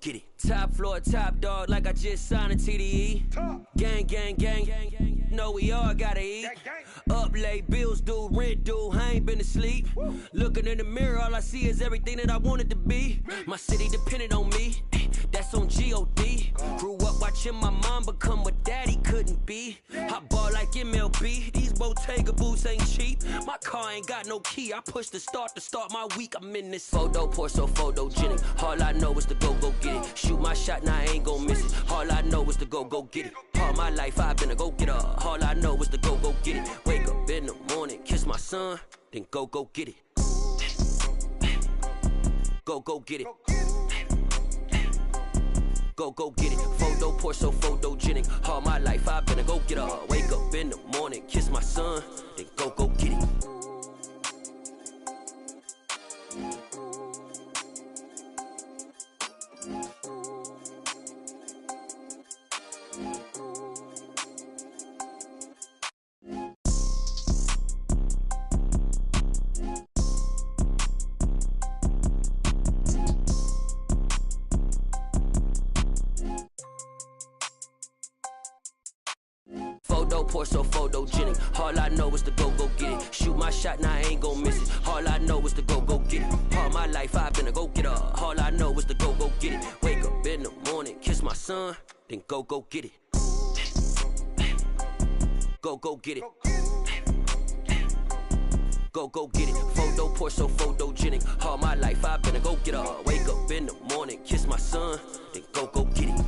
get it. Top floor, top dog, like I just signed a TDE. Gang, gang, gang, gang, gang. Know we all gotta eat. Up late, bills due, rent due, I ain't been asleep. Looking in the mirror, all I see is everything that I wanted to be. My city depended on me, that's on G.O.D. Grew up watching my mom become what daddy couldn't be. I ball like MLB, these Bottega boots ain't cheap. My car ain't got no key, I push the start to start my week. I'm in this photo, pour so photogenic. All I know is to go get it. Shoot my shot, now I ain't gon' miss it. All I know is to go get it. All my life I've been a go-getter. All I know is to go get it. Wake up in the morning, kiss my son, then go get it. Go get it. Go get it. Photo, pour so photogenic. All my life I've been a go-getter. Wake up in the morning, kiss my son, then go get it. Pour so photogenic. All I know is to go get it. Shoot my shot, now I ain't gon' miss it. All I know is to go get it. All my life I've been a go-getter. All I know is to go get it. Wake up in the morning, kiss my son, then go get it. Go get it. Go get it. Photo, pour so photogenic. All my life I've been a go-getter. Wake up in the morning, kiss my son, then go get it.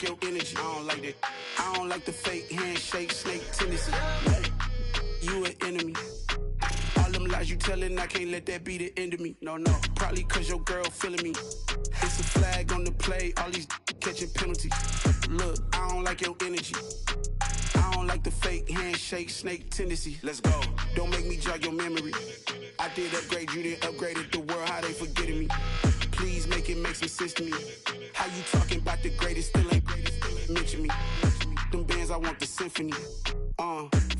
Your energy, I don't like that. I don't like the fake handshake, snake tendency. You an enemy. All them lies you telling, I can't let that be the end of me. No, probably cause your girl feeling me. It's a flag on the play, all these catching penalties. Look, I don't like your energy. I don't like the fake handshake, snake tendency. Let's go. Don't make me jog your memory. I did upgrade, you didn't upgrade it. The world, how they forgetting me. Please make it make some sense to me. How you talking about the greatest, still ain't mention me. Them bands, I want the symphony.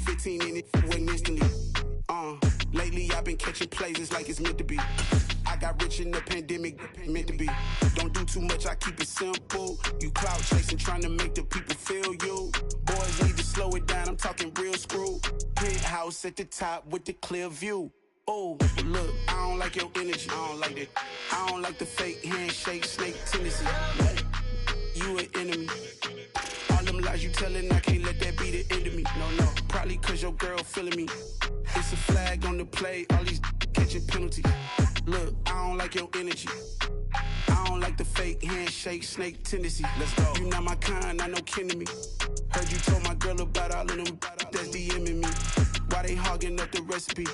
15 in it, went instantly. Lately I've been catching plays, it's like it's meant to be. I got rich in the pandemic, meant to be. Don't do too much, I keep it simple. You clout chasing, trying to make the people feel you. Boys need to slow it down, I'm talking real screw. Penthouse at the top with the clear view. Oh, look, I don't like your energy, I don't like that. I don't like the fake handshake, snake tendency. You an enemy. All them lies you telling, I can't let that be the end of me. No, probably cause your girl feeling me. It's a flag on the play, all these catching penalties. Look, I don't like your energy. I don't like the fake handshake, snake tendency. Let's go. You not my kind, I know kin to me. Heard you told my girl about all of them that's DMing me. Why they hogging up the recipe?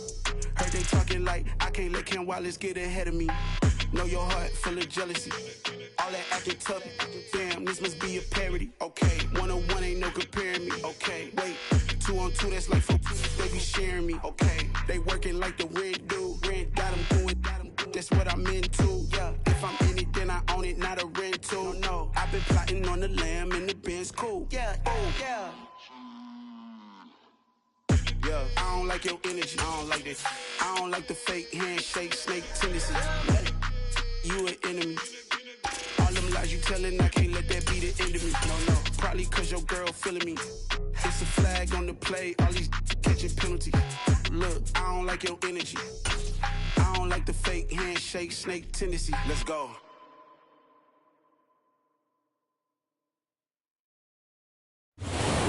Heard they talking like I can't let Ken Wallace get ahead of me. Know your heart full of jealousy. All that acting tough, damn, this must be a parody. Okay, 1-on-1 ain't no comparing me. Okay, wait, 2-on-2, that's like for they be sharing me. Okay, they working like the rent do. Rent got them doing, that's what I'm into. Yeah, if I'm in it, then I own it, not a rental. No, I've been plotting on the lamb and the Benz cool. Yeah, yeah. Yeah, I don't like your energy, I don't like that. I don't like the fake handshake, snake tendency. You an enemy. All them lies you telling, I can't let that be the end of me. No, probably cause your girl feeling me. It's a flag on the play, all these catching penalties. Look, I don't like your energy. I don't like the fake handshake, snake tendency. Let's go.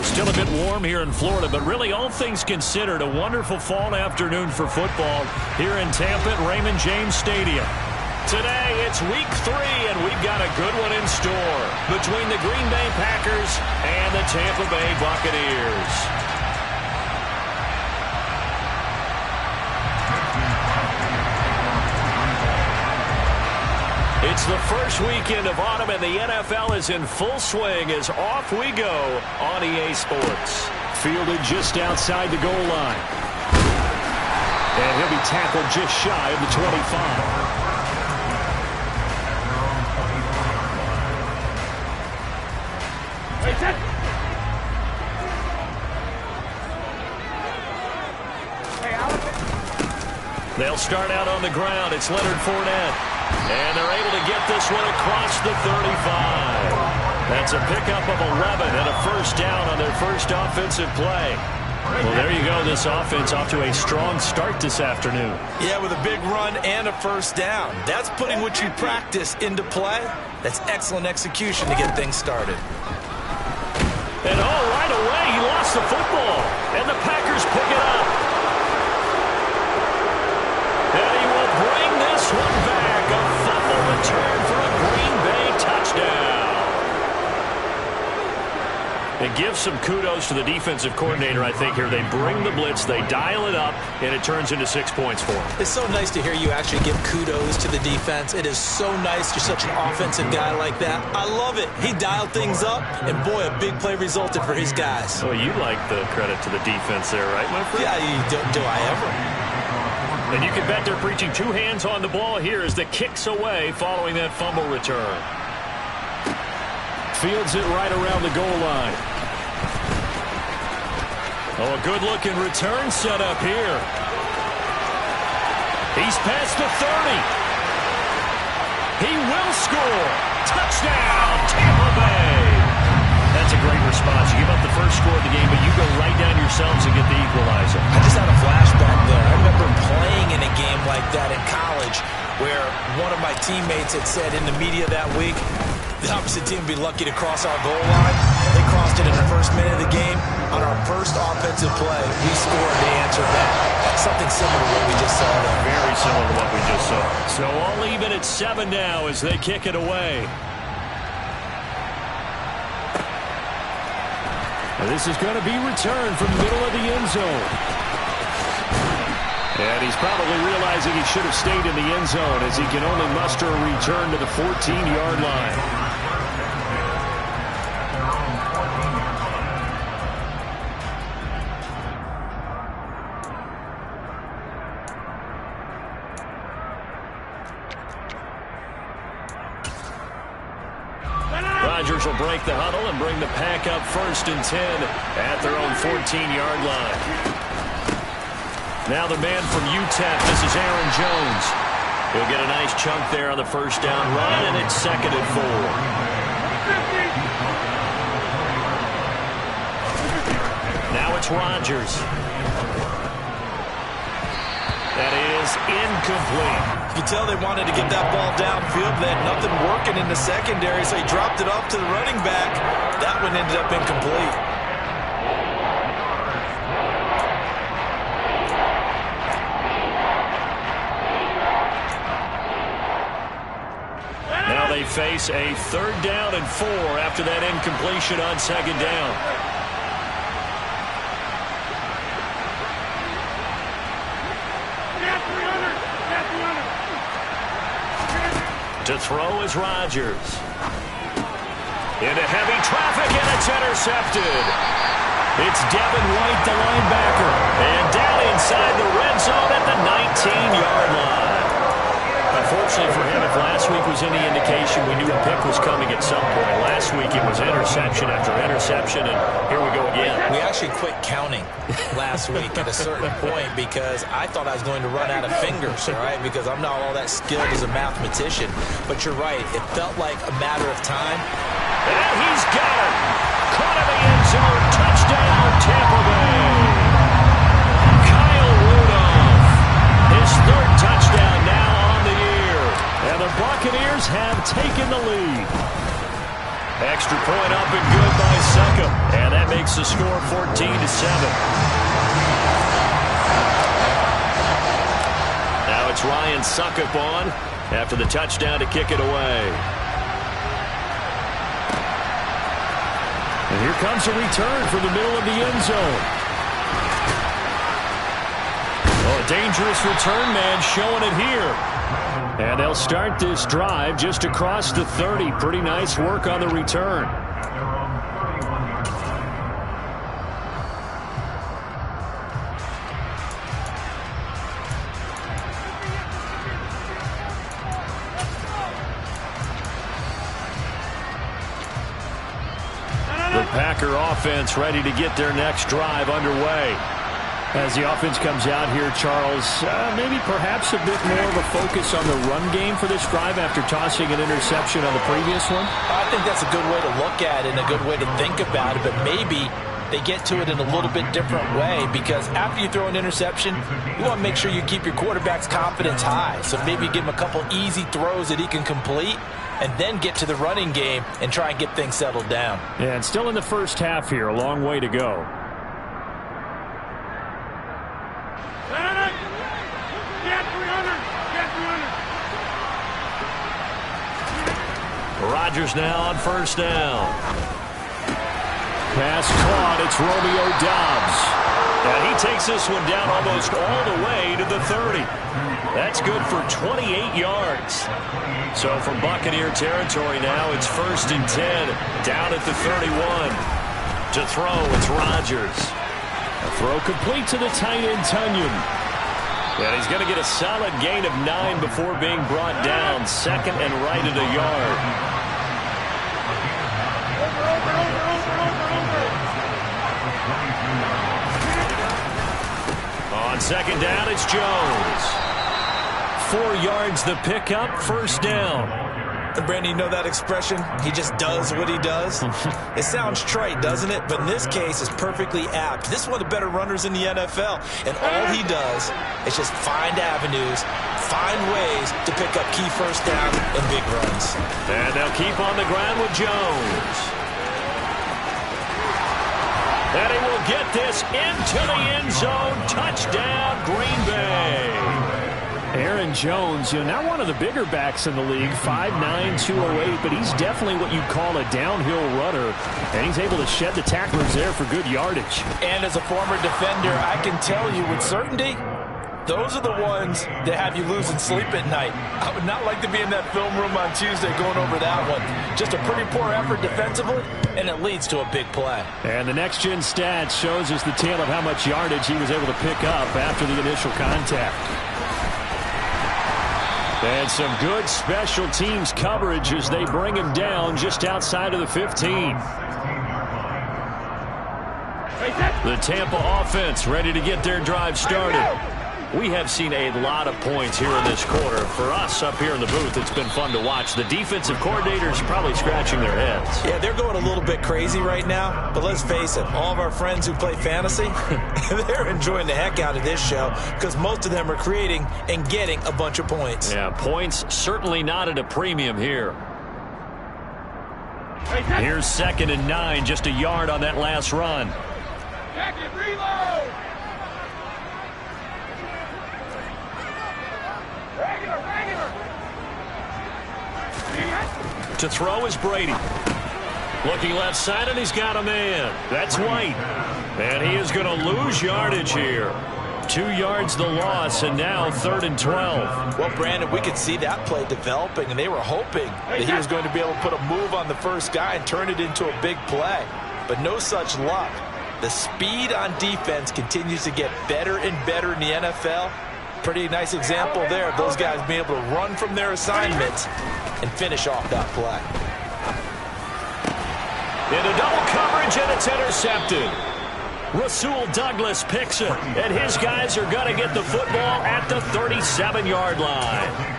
Still a bit warm here in Florida, but really all things considered, a wonderful fall afternoon for football here in Tampa at Raymond James Stadium. Today, it's week 3, and we've got a good one in store between the Green Bay Packers and the Tampa Bay Buccaneers. It's the first weekend of autumn, and the NFL is in full swing as off we go on EA Sports. Fielded just outside the goal line. And he'll be tackled just shy of the 25. They'll start out on the ground. It's Leonard Fournette. And they're able to get this one across the 35. That's a pickup of 11 and a first down on their first offensive play. Well, there you go. This offense off to a strong start this afternoon. Yeah, with a big run and a first down. That's putting what you practice into play. That's excellent execution to get things started. And right away, he lost the football. And the Packers pick it up. And he will bring this one back. A fumble return for a Green Bay touchdown. It gives some kudos to the defensive coordinator, I think, here. They bring the blitz, they dial it up, and it turns into 6 points for them. It's so nice to hear you actually give kudos to the defense. It is so nice. You're such an offensive guy like that. I love it. He dialed things up, and boy, a big play resulted for his guys. Well, you like the credit to the defense there, right, my friend? Yeah, do I ever? And you can bet they're preaching two hands on the ball here as the kick's away following that fumble return. Fields it right around the goal line. Oh, a good-looking return set up here. He's past the 30. He will score. Touchdown, Tampa Bay. That's a great response. You give up the first score of the game, but you go right down yourselves and get the equalizer. I just had a flashback there. I remember playing in a game like that in college where one of my teammates had said in the media that week, the opposite team would be lucky to cross our goal line. They crossed it in the first minute of the game. On our first offensive play, we scored. They answered back. Something similar to what we just saw there. Very similar to what we just saw. So all even at 7 now as they kick it away. And this is going to be returned from the middle of the end zone. And he's probably realizing he should have stayed in the end zone as he can only muster a return to the 14-yard line. Rodgers will break the huddle and bring the pack up 1st and 10 at their own 14-yard line. Now the man from UTEP, this is Aaron Jones. He'll get a nice chunk there on the first down run, and it's 2nd and 4. Now it's Rodgers. That is incomplete. You can tell they wanted to get that ball downfield. They had nothing working in the secondary, so he dropped it off to the running back. That one ended up incomplete. Now they face a 3rd down and 4 after that incompletion on 2nd down. To throw is Rodgers. Into heavy traffic, and it's intercepted. It's Devin White, the linebacker. And down inside the red zone at the 19-yard line. Unfortunately for him, if last week was any indication, we knew a pick was coming at some point. Last week it was interception after interception, and here we go again. We actually quit counting last week at a certain point because I thought I was going to run out of fingers, all right, because I'm not all that skilled as a mathematician. But you're right. It felt like a matter of time. And he's got it. Caught in the end zone. Touchdown, Tampa Bay. Kyle Rudolph. His 3rd touchdown now on the year. And the Buccaneers have taken the lead. Extra point up and good by Succop. And that makes the score 14-7. Now it's Ryan Succop on after the touchdown to kick it away. And here comes a return from the middle of the end zone. Oh, a dangerous return man showing it here. And they'll start this drive just across the 30. Pretty nice work on the return. Packer offense ready to get their next drive underway. As the offense comes out here, Charles, maybe perhaps a bit more of a focus on the run game for this drive after tossing an interception on the previous one? I think that's a good way to look at it and a good way to think about it, but maybe they get to it in a little bit different way, because after you throw an interception, you want to make sure you keep your quarterback's confidence high. So maybe give him a couple easy throws that he can complete and then get to the running game and try and get things settled down. Yeah, and still in the first half here, a long way to go. Rodgers now on first down. Pass caught. It's Romeo Doubs. And he takes this one down almost all the way to the 30. That's good for 28 yards. So from Buccaneer territory now, it's 1st and 10. Down at the 31. To throw, it's Rodgers. A throw complete to the tight end, Tunyon. And he's going to get a solid gain of 9 before being brought down. 2nd and right at a yard. On 2nd down, it's Jones. 4 yards the pickup, 1st down. Brandon, you know that expression? He just does what he does. It sounds trite, doesn't it? But in this case, it's perfectly apt. This is one of the better runners in the NFL, and all he does is just find avenues, find ways to pick up key first down and big runs. And they'll keep on the ground with Jones. And he will get this into the end zone. Touchdown, Green Bay. Aaron Jones, now one of the bigger backs in the league, 5'9", 208, but he's definitely what you'd call a downhill runner, and he's able to shed the tacklers there for good yardage. And as a former defender, I can tell you with certainty, those are the ones that have you losing sleep at night. I would not like to be in that film room on Tuesday going over that one. Just a pretty poor effort defensively, and it leads to a big play. And the next-gen stats shows us the tale of how much yardage he was able to pick up after the initial contact. And some good special teams coverage as they bring him down just outside of the 15. The Tampa offense ready to get their drive started. We have seen a lot of points here in this quarter. For us up here in the booth, it's been fun to watch. The defensive coordinators probably scratching their heads. Yeah, they're going a little bit crazy right now. But let's face it, all of our friends who play fantasy, they're enjoying the heck out of this show because most of them are creating and getting a bunch of points. Yeah, points certainly not at a premium here. Here's 2nd and 9, just a yard on that last run. Reload! To throw is Brady. Looking left side, and he's got a man. That's White. And he is going to lose yardage here. 2 yards the loss, and now 3rd and 12. Well, Brandon, we could see that play developing, and they were hoping that he was going to be able to put a move on the first guy and turn it into a big play. But no such luck. The speed on defense continues to get better and better in the NFL. Pretty nice example there of those guys being able to run from their assignments and finish off that play. Into double coverage, and it's intercepted. Rasul Douglas picks it, and his guys are going to get the football at the 37-yard line.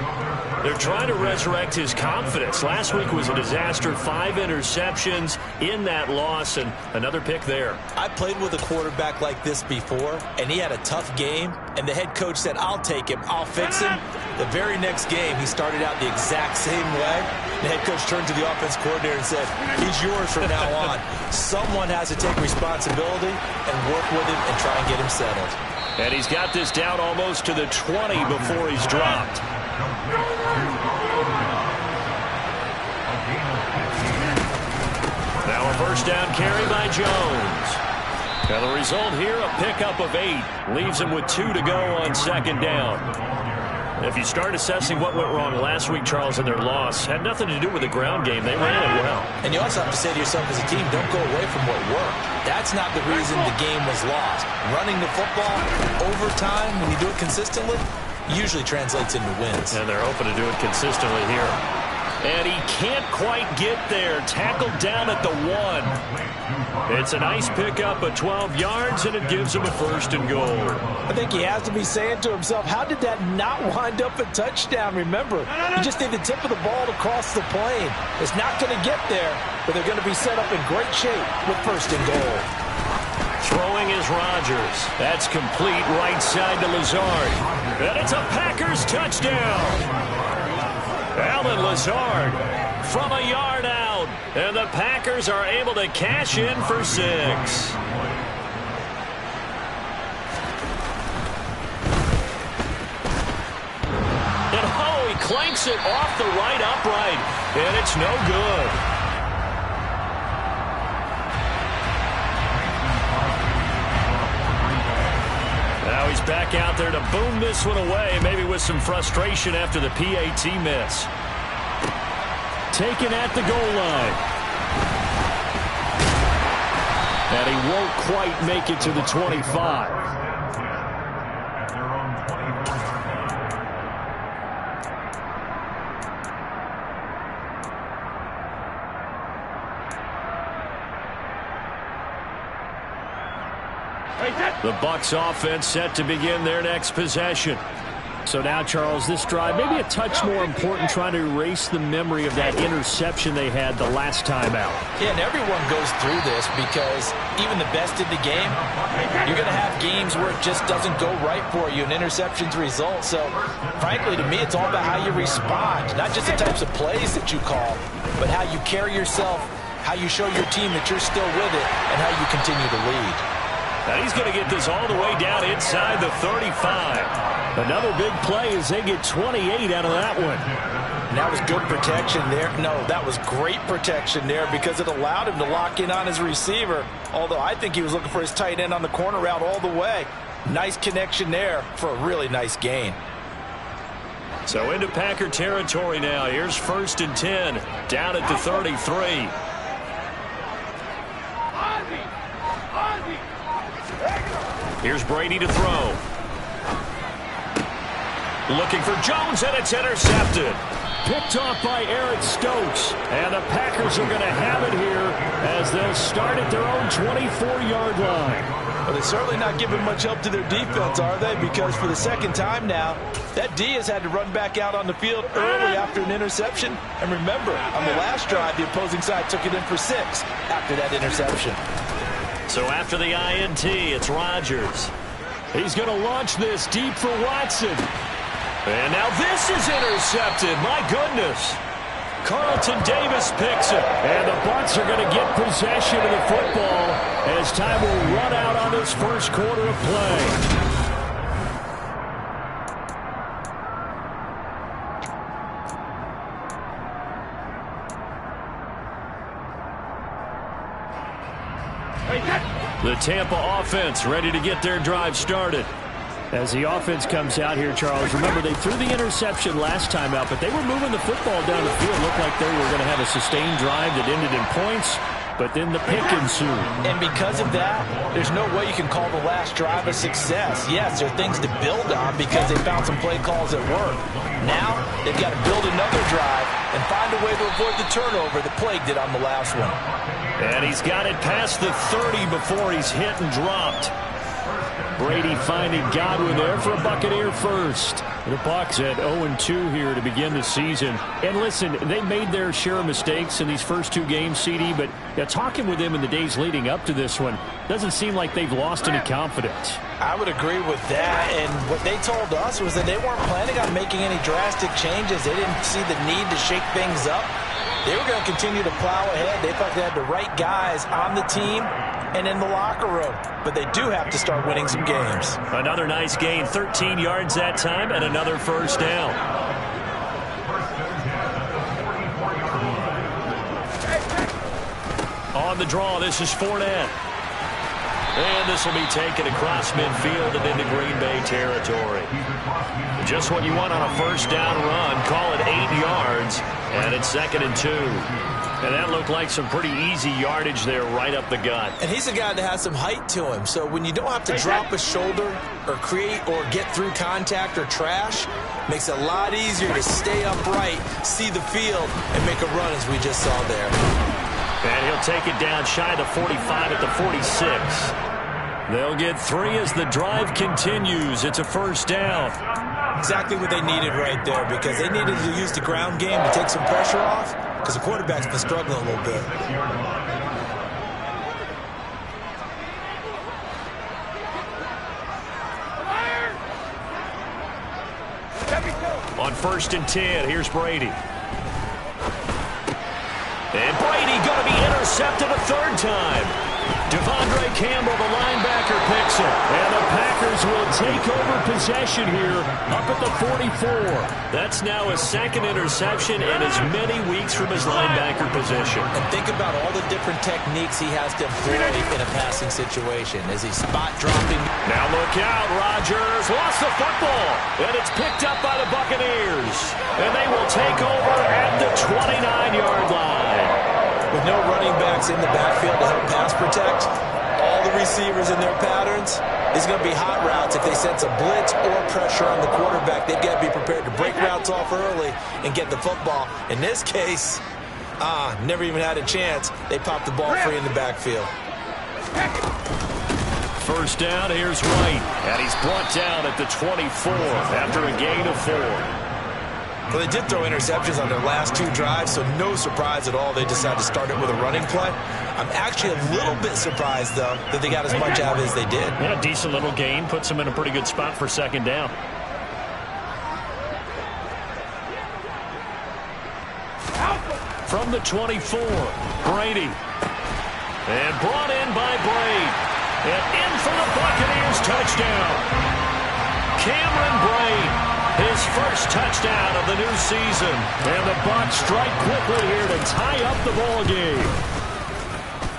They're trying to resurrect his confidence. Last week was a disaster. 5 interceptions in that loss, and another pick there. I played with a quarterback like this before, and he had a tough game, and the head coach said, I'll take him, I'll fix him. The very next game, he started out the exact same way. The head coach turned to the offense coordinator and said, he's yours from now on. Someone has to take responsibility and work with him and try and get him settled. And he's got this down almost to the 20 before he's dropped. Now a first down carry by Jones. Now the result here, a pickup of 8. Leaves him with 2 to go on 2nd down. If you start assessing what went wrong last week, Charles, in their loss, had nothing to do with the ground game. They ran it well. And you also have to say to yourself as a team, don't go away from what worked. That's not the reason the game was lost. Running the football over time, when you do it consistently, usually translates into wins. And they're hoping to do it consistently here. And he can't quite get there. Tackled down at the 1. It's a nice pickup of 12 yards, and it gives him a 1st and goal. I think he has to be saying to himself, how did that not wind up a touchdown? Remember, you just need the tip of the ball to cross the plane. It's not going to get there, but they're going to be set up in great shape with 1st and goal. Throwing is Rodgers. That's complete right side to Lazard. And it's a Packers touchdown. Allen Lazard from a yard out. And the Packers are able to cash in for 6. And oh, he clanks it off the right upright. And it's no good. Now he's back out there to boom this one away, maybe with some frustration after the PAT miss. Taken at the goal line. And he won't quite make it to the 25. The Bucs offense set to begin their next possession. So now, Charles, this drive maybe a touch more important, trying to erase the memory of that interception they had the last time out. Yeah, and everyone goes through this because even the best in the game, you're going to have games where it just doesn't go right for you, and interceptions result. So, frankly, to me, it's all about how you respond, not just the types of plays that you call, but how you carry yourself, how you show your team that you're still with it, and how you continue to lead. Now he's going to get this all the way down inside the 35. Another big play as they get 28 out of that one. And that was good protection there. No, that was great protection there because it allowed him to lock in on his receiver. Although I think he was looking for his tight end on the corner route all the way. Nice connection there for a really nice gain. So into Packer territory now. Here's 1st and 10 down at the 33. Here's Brady to throw. Looking for Jones, and it's intercepted. Picked off by Eric Stokes. And the Packers are going to have it here as they'll start at their own 24-yard line. Well, they're certainly not giving much help to their defense, are they? Because for the second time now, that D has had to run back out on the field early after an interception. And remember, on the last drive, the opposing side took it in for 6 after that interception. So after the INT, it's Rodgers. He's going to launch this deep for Watson. And now this is intercepted. My goodness. Carlton Davis picks it. And the Bucs are going to get possession of the football as time will run out on this first quarter of play. The Tampa offense ready to get their drive started. As the offense comes out here, Charles, remember they threw the interception last time out, but they were moving the football down the field. Looked like they were going to have a sustained drive that ended in points, but then the pick ensued. And because of that, there's no way you can call the last drive a success. Yes, there are things to build on because they found some play calls that work. Now, they've got to build another drive and find a way to avoid the turnover that plagued it on the last one. And he's got it past the 30 before he's hit and dropped. Brady finding Godwin there for a Buccaneer first. The Bucs at 0-2 here to begin the season. And listen, they made their share of mistakes in these first 2 games, CD, but talking with them in the days leading up to this one, doesn't seem like they've lost any confidence. I would agree with that, and what they told us was that they weren't planning on making any drastic changes. They didn't see the need to shake things up. They were going to continue to plow ahead. They thought they had the right guys on the team and in the locker room. But they do have to start winning some games. Another nice gain, 13 yards that time, and another first down. On the draw, this is Fournette. And this will be taken across midfield and into Green Bay territory. Just what you want on a first down run. Call it 8 yards, and it's 2nd and 2. And that looked like some pretty easy yardage there right up the gut. And he's a guy that has some height to him. So when you don't have to drop a shoulder or create or get through contact or trash, makes it a lot easier to stay upright, see the field, and make a run as we just saw there. And he'll take it down shy of the 45 at the 46. They'll get 3 as the drive continues. It's a first down. Exactly what they needed right there, because they needed to use the ground game to take some pressure off, because the quarterback's been struggling a little bit. On 1st and 10, here's Brady. And Brady going to be intercepted a 3rd time. Devondre Campbell, the linebacker, picks it. And the Packers will take over possession here up at the 44. That's now his 2nd interception and as many weeks from his linebacker position. And think about all the different techniques he has to employ in a passing situation. Is he spot dropping? Now look out, Rodgers lost the football. And it's picked up by the Buccaneers. And they will take over at the 29-yard line. With no running backs in the backfield to help pass protect, all the receivers in their patterns, it's going to be hot routes. If they sense a blitz or pressure on the quarterback, they've got to be prepared to break routes off early and get the football. In this case, never even had a chance. They popped the ball free in the backfield. First down, here's Wright. And he's brought down at the 24 after a gain of 4. Well, they did throw interceptions on their last 2 drives, so no surprise at all they decided to start it with a running play. I'm actually a little bit surprised, though, that they got as much out of it as they did. Yeah, decent little gain. Puts them in a pretty good spot for 2nd down. From the 24, Brady. And brought in by Braid. And in for the Buccaneers touchdown. Cameron Braid. His first touchdown of the new season. And the Bucs strike quickly here to tie up the ball game.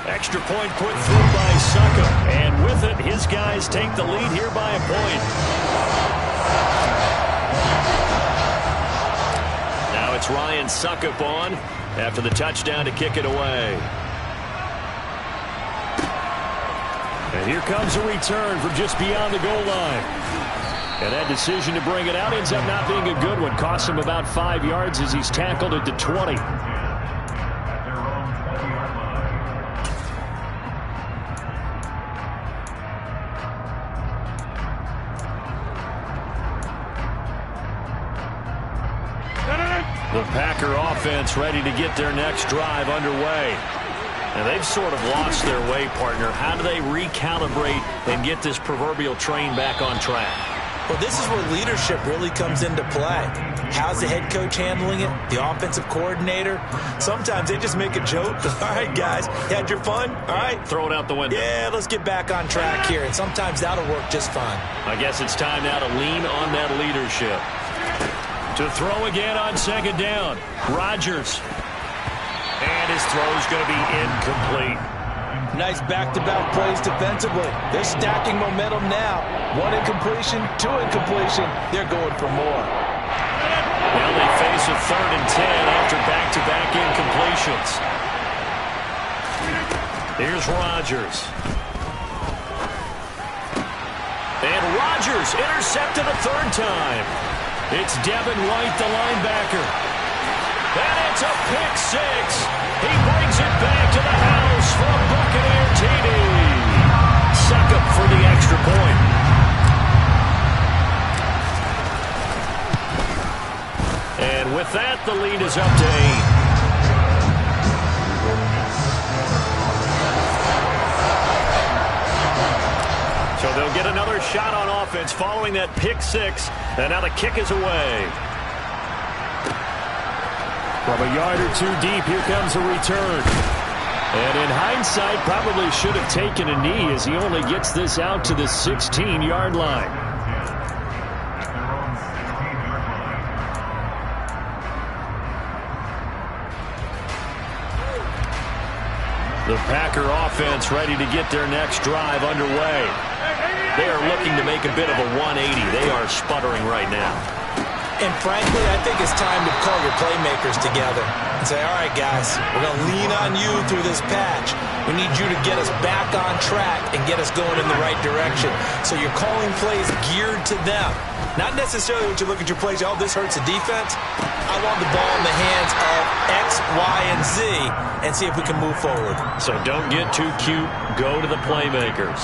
Extra point put through by Succop. And with it, his guys take the lead here by a point. Now it's Ryan Succop on after the touchdown to kick it away. And here comes a return from just beyond the goal line. And that decision to bring it out ends up not being a good one. Costs him about 5 yards as he's tackled at the 20. The Packer offense ready to get their next drive underway. And they've sort of lost their way, partner. How do they recalibrate and get this proverbial train back on track? Well, this is where leadership really comes into play. How's the head coach handling it? The offensive coordinator? Sometimes they just make a joke. All right, guys, you had your fun? All right. Throw it out the window. Yeah, let's get back on track here. And sometimes that'll work just fine. I guess it's time now to lean on that leadership. To throw again on 2nd down. Rodgers. And his throw's going to be incomplete. Nice back-to-back plays defensively. They're stacking momentum now. 1 incompletion, 2 incompletion. They're going for more. Now they face a 3rd and 10 after back-to-back incompletions. Here's Rodgers. And Rodgers intercepted a 3rd time. It's Devin White, the linebacker. And it's a pick 6. He brings it back to the house for a Buccaneer TD. Succop for the extra point. And with that, the lead is up to 8. So they'll get another shot on offense following that pick 6. And now the kick is away. From a yard or 2 deep, here comes a return. And in hindsight, probably should have taken a knee as he only gets this out to the 16-yard line. The Packer offense ready to get their next drive underway. They are looking to make a bit of a 180. They are sputtering right now. And frankly, I think it's time to call your playmakers together and say, all right, guys, we're going to lean on you through this patch. We need you to get us back on track and get us going in the right direction. So you're calling plays geared to them. Not necessarily when you look at your plays, oh, this hurts the defense. I want the ball in the hands of X, Y, and Z and see if we can move forward. So don't get too cute. Go to the playmakers.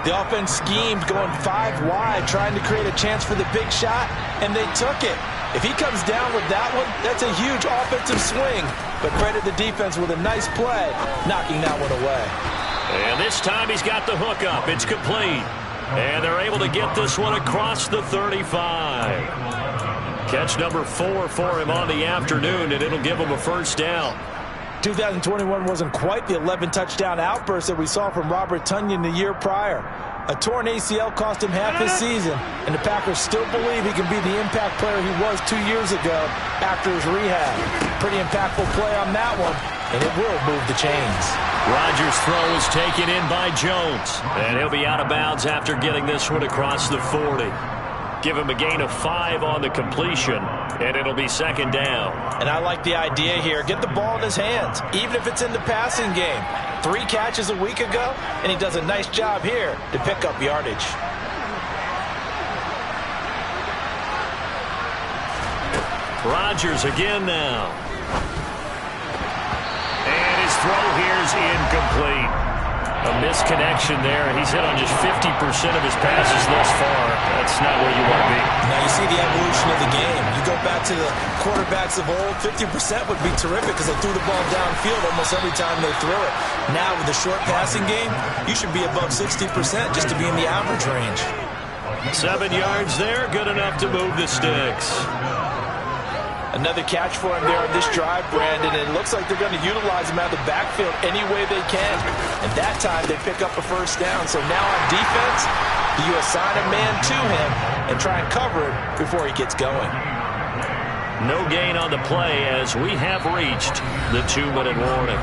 The offense schemed going 5 wide, trying to create a chance for the big shot, and they took it. If he comes down with that one, that's a huge offensive swing. But credit the defense with a nice play, knocking that one away. And this time he's got the hook up. It's complete. And they're able to get this one across the 35. Catch number 4 for him on the afternoon, and it'll give him a first down. 2021 wasn't quite the 11-touchdown outburst that we saw from Robert Tonyan the year prior. A torn ACL cost him half his season, and the Packers still believe he can be the impact player he was 2 years ago after his rehab. Pretty impactful play on that one, and it will move the chains. Rodgers' throw is taken in by Jones, and he'll be out of bounds after getting this one across the 40. Give him a gain of 5 on the completion, and it'll be second down. And I like the idea here. Get the ball in his hands, even if it's in the passing game. 3 catches a week ago, and he does a nice job here to pick up yardage. Rodgers again now. And his throw here is incomplete. A misconnection there. He's hit on just 50% of his passes thus far. That's not where you want to be. Now you see the evolution of the game. You go back to the quarterbacks of old, 50% would be terrific because they threw the ball downfield almost every time they threw it. Now with the short passing game, you should be above 60% just to be in the average range. 7 yards there, good enough to move the sticks. Another catch for him there on this drive, Brandon, and it looks like they're going to utilize him out of the backfield any way they can. And that time they pick up a first down. So now on defense, you assign a man to him and try and cover it before he gets going. No gain on the play as we have reached the 2-minute warning.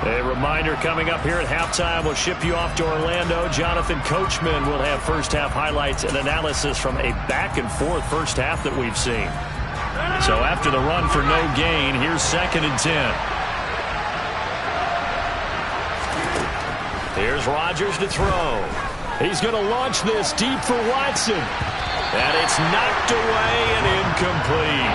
A reminder coming up here at halftime, we'll ship you off to Orlando. Jonathan Coachman will have first-half highlights and analysis from a back-and-forth first half that we've seen. So after the run for no gain, here's 2nd and 10. Here's Rodgers to throw. He's going to launch this deep for Watson. And it's knocked away and incomplete.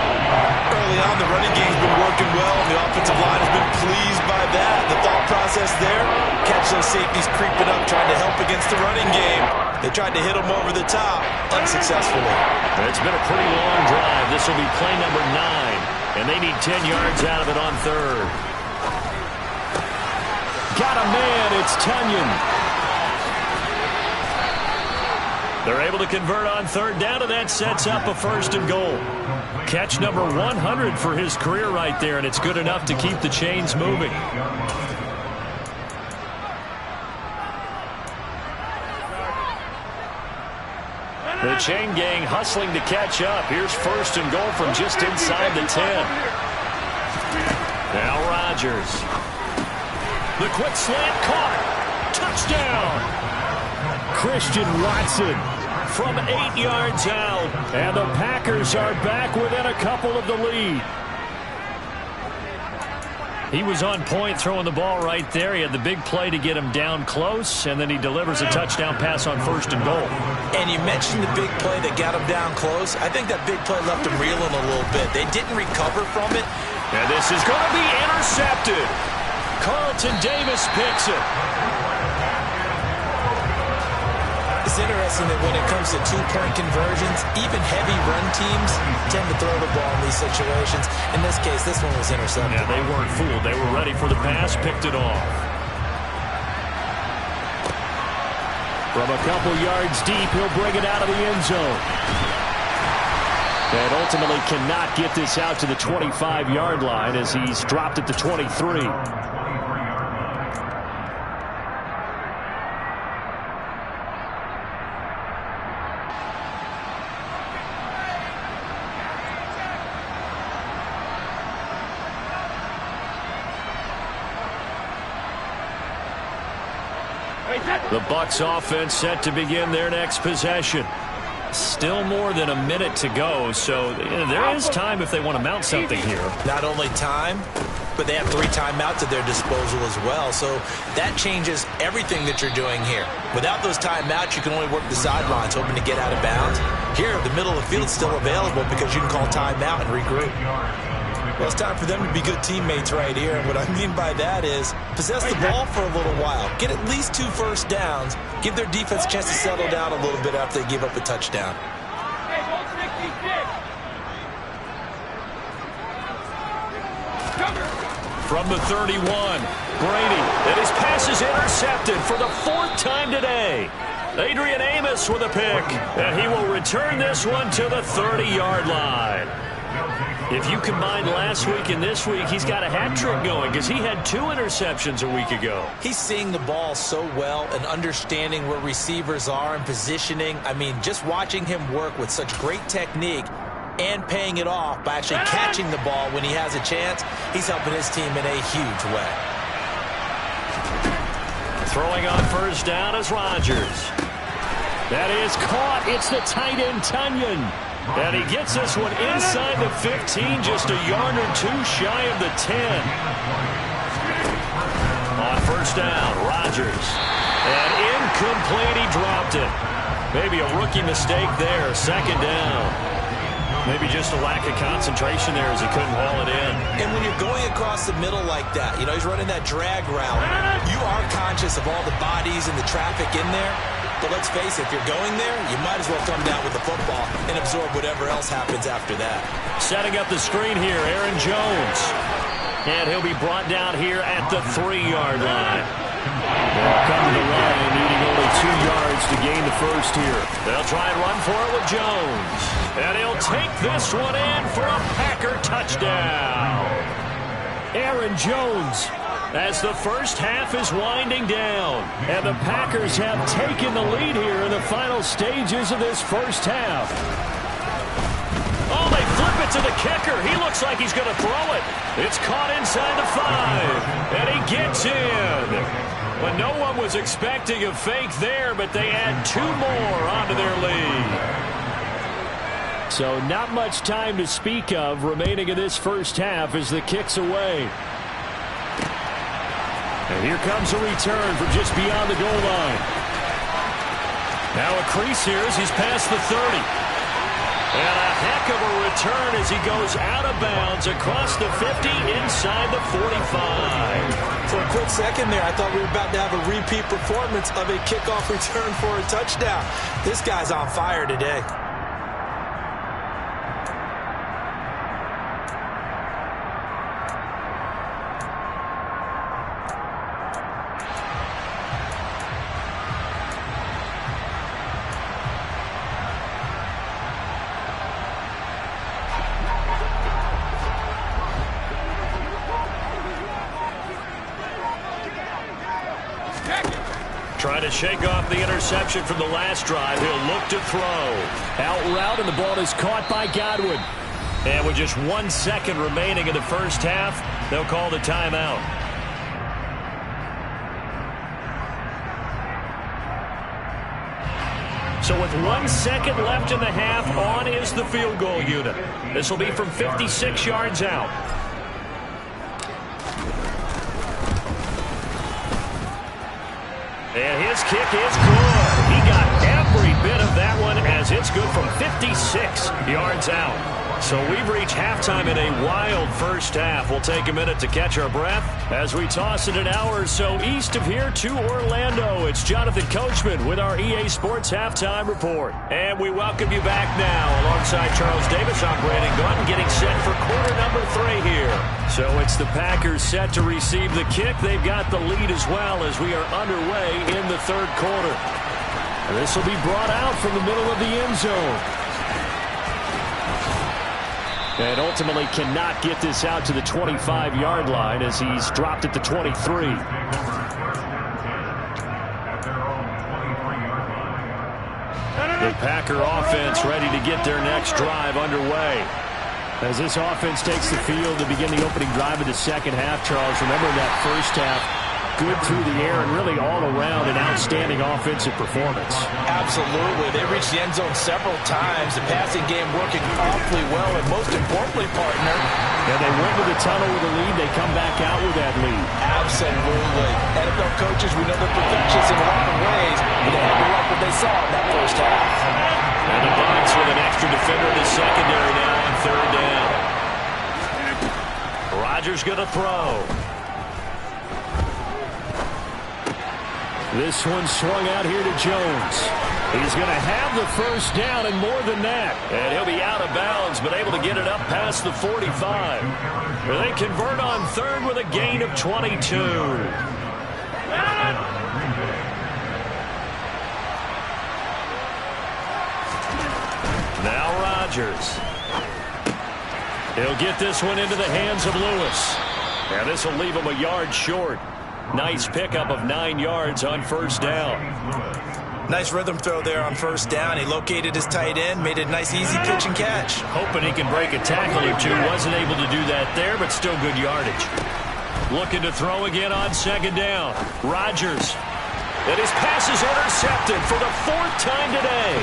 Early on, the running game's been working well, and the offensive line has been pleased by that. The thought process there, catch those safeties creeping up, trying to help against the running game. They tried to hit them over the top, unsuccessfully. It's been a pretty long drive. This will be play number 9, and they need 10 yards out of it on 3rd. Got a man, it's Tonyan. They're able to convert on 3rd down, and that sets up a 1st and goal. Catch number 100 for his career right there, and it's good enough to keep the chains moving. The chain gang hustling to catch up. Here's 1st and goal from just inside the 10. Now Rodgers. The quick slant caught. Touchdown. Christian Watson from 8 yards out, and the Packers are back within a couple of the lead. He was on point throwing the ball right there. He had the big play to get him down close, and then he delivers a touchdown pass on 1st and goal. And you mentioned the big play that got him down close. I think that big play left him reeling a little bit. They didn't recover from it. And this is going to be intercepted. Carlton Davis picks it. It's interesting that when it comes to 2-point conversions, even heavy run teams tend to throw the ball in these situations. In this case, this one was intercepted. Yeah, they weren't fooled. They were ready for the pass, picked it off. From a couple yards deep, he'll bring it out of the end zone. And ultimately cannot get this out to the 25-yard line as he's dropped at the 23. The Bucs offense set to begin their next possession. Still more than a minute to go, so there is time if they want to mount something here. Not only time, but they have 3 timeouts at their disposal as well. So that changes everything that you're doing here. Without those timeouts, you can only work the sidelines, hoping to get out of bounds. Here, the middle of the field is still available because you can call timeout and regroup. Well, it's time for them to be good teammates right here. And what I mean by that is possess the ball for a little while. Get at least 2 first downs. Give their defense a chance to settle down a little bit after they give up a touchdown. From the 31, Brady, and his pass is intercepted for the 4th time today. Adrian Amos with a pick, and he will return this one to the 30-yard line. If you combine last week and this week, he's got a hat trick going because he had 2 interceptions a week ago. He's seeing the ball so well and understanding where receivers are and positioning. I mean, just watching him work with such great technique and paying it off by actually catching the ball when he has a chance, he's helping his team in a huge way. Throwing on first down is Rodgers. That is caught. It's the tight end, Tunyon. And he gets this one inside the 15, just a yard or 2 shy of the 10. On first down, Rodgers. And incomplete, he dropped it. Maybe a rookie mistake there, 2nd down. Maybe just a lack of concentration there as he couldn't haul it in. And when you're going across the middle like that, you know, he's running that drag route, you are conscious of all the bodies and the traffic in there. But let's face it, if you're going there, you might as well come down with the football and absorb whatever else happens after that. Setting up the screen here, Aaron Jones. And he'll be brought down here at the 3-yard line. They'll come to the line, needing only 2 yards to gain the first here. They'll try and run for it with Jones. And he'll take this one in for a Packer touchdown. Aaron Jones, as the first half is winding down. And the Packers have taken the lead here in the final stages of this first half. Oh, they flip it to the kicker. He looks like he's going to throw it. It's caught inside the 5. And he gets in. But no one was expecting a fake there, but they add 2 more onto their lead. So not much time to speak of remaining in this first half as the kick's away. And here comes a return from just beyond the goal line. Now a crease here as he's past the 30. And a heck of a return as he goes out of bounds across the 50 inside the 45. For a quick second there, I thought we were about to have a repeat performance of a kickoff return for a touchdown. This guy's on fire today. Trying to shake off the interception from the last drive. He'll look to throw. Out route, and the ball is caught by Godwin. And with just 1 second remaining in the first half, they'll call the timeout. So with 1 second left in the half, on is the field goal unit. This will be from 56 yards out. And his kick is good. He got every bit of that one as it's good from 56 yards out. So we've reached halftime in a wild first half. We'll take a minute to catch our breath as we toss it an hour or so east of here to Orlando. It's Jonathan Coachman with our EA Sports Halftime Report. And we welcome you back now alongside Charles Davis, operating gun, getting set for quarter number 3 here. So it's the Packers set to receive the kick. They've got the lead as well as we are underway in the third quarter. And this will be brought out from the middle of the end zone. And ultimately cannot get this out to the 25-yard line as he's dropped at the 23. The Packer offense ready to get their next drive underway. As this offense takes the field to begin the opening drive of the second half, Charles, remember in that first half, good through the air and really all around an outstanding offensive performance. Absolutely. They reached the end zone several times. The passing game working awfully well, and most importantly, partner. And they went to the tunnel with a lead. They come back out with that lead. Absolutely. NFL coaches, we know they're perfectionists in a lot of ways, but they had to like what they saw in that first half. And the Bucs with an extra defender in the secondary now on third down. Rodgers going to throw. This one swung out here to Jones. He's going to have the first down and more than that. And he'll be out of bounds, but able to get it up past the 45. They convert on third with a gain of 22. Now Rodgers. He'll get this one into the hands of Lewis. And this will leave him a yard short. Nice pickup of 9 yards on first down. Nice rhythm throw there on first down. He located his tight end, made it a nice easy pitch and catch. Hoping he can break a tackle or two. Wasn't able to do that there, but still good yardage. Looking to throw again on second down. Rodgers. And his pass is intercepted for the 4th time today.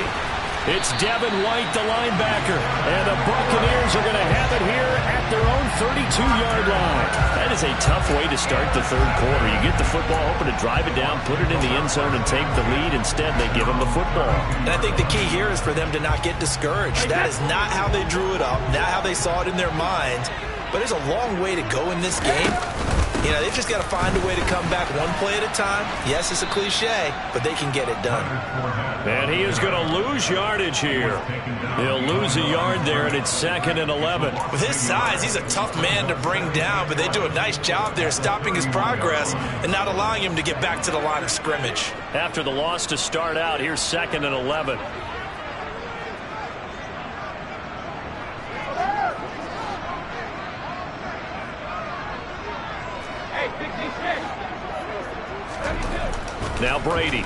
It's Devin White, the linebacker, and the Buccaneers are going to have it here at their own 32-yard line. That is a tough way to start the third quarter. You get the football, hoping to drive it down, put it in the end zone, and take the lead. Instead, they give them the football. And I think the key here is for them to not get discouraged. That is not how they drew it up, not how they saw it in their minds. But there's a long way to go in this game. You know, they've just got to find a way to come back one play at a time. Yes, it's a cliche, but they can get it done. And he is going to lose yardage here. He'll lose a yard there, and it's 2nd and 11. With his size, he's a tough man to bring down, but they do a nice job there stopping his progress and not allowing him to get back to the line of scrimmage. After the loss to start out, here's 2nd and 11. Now Brady.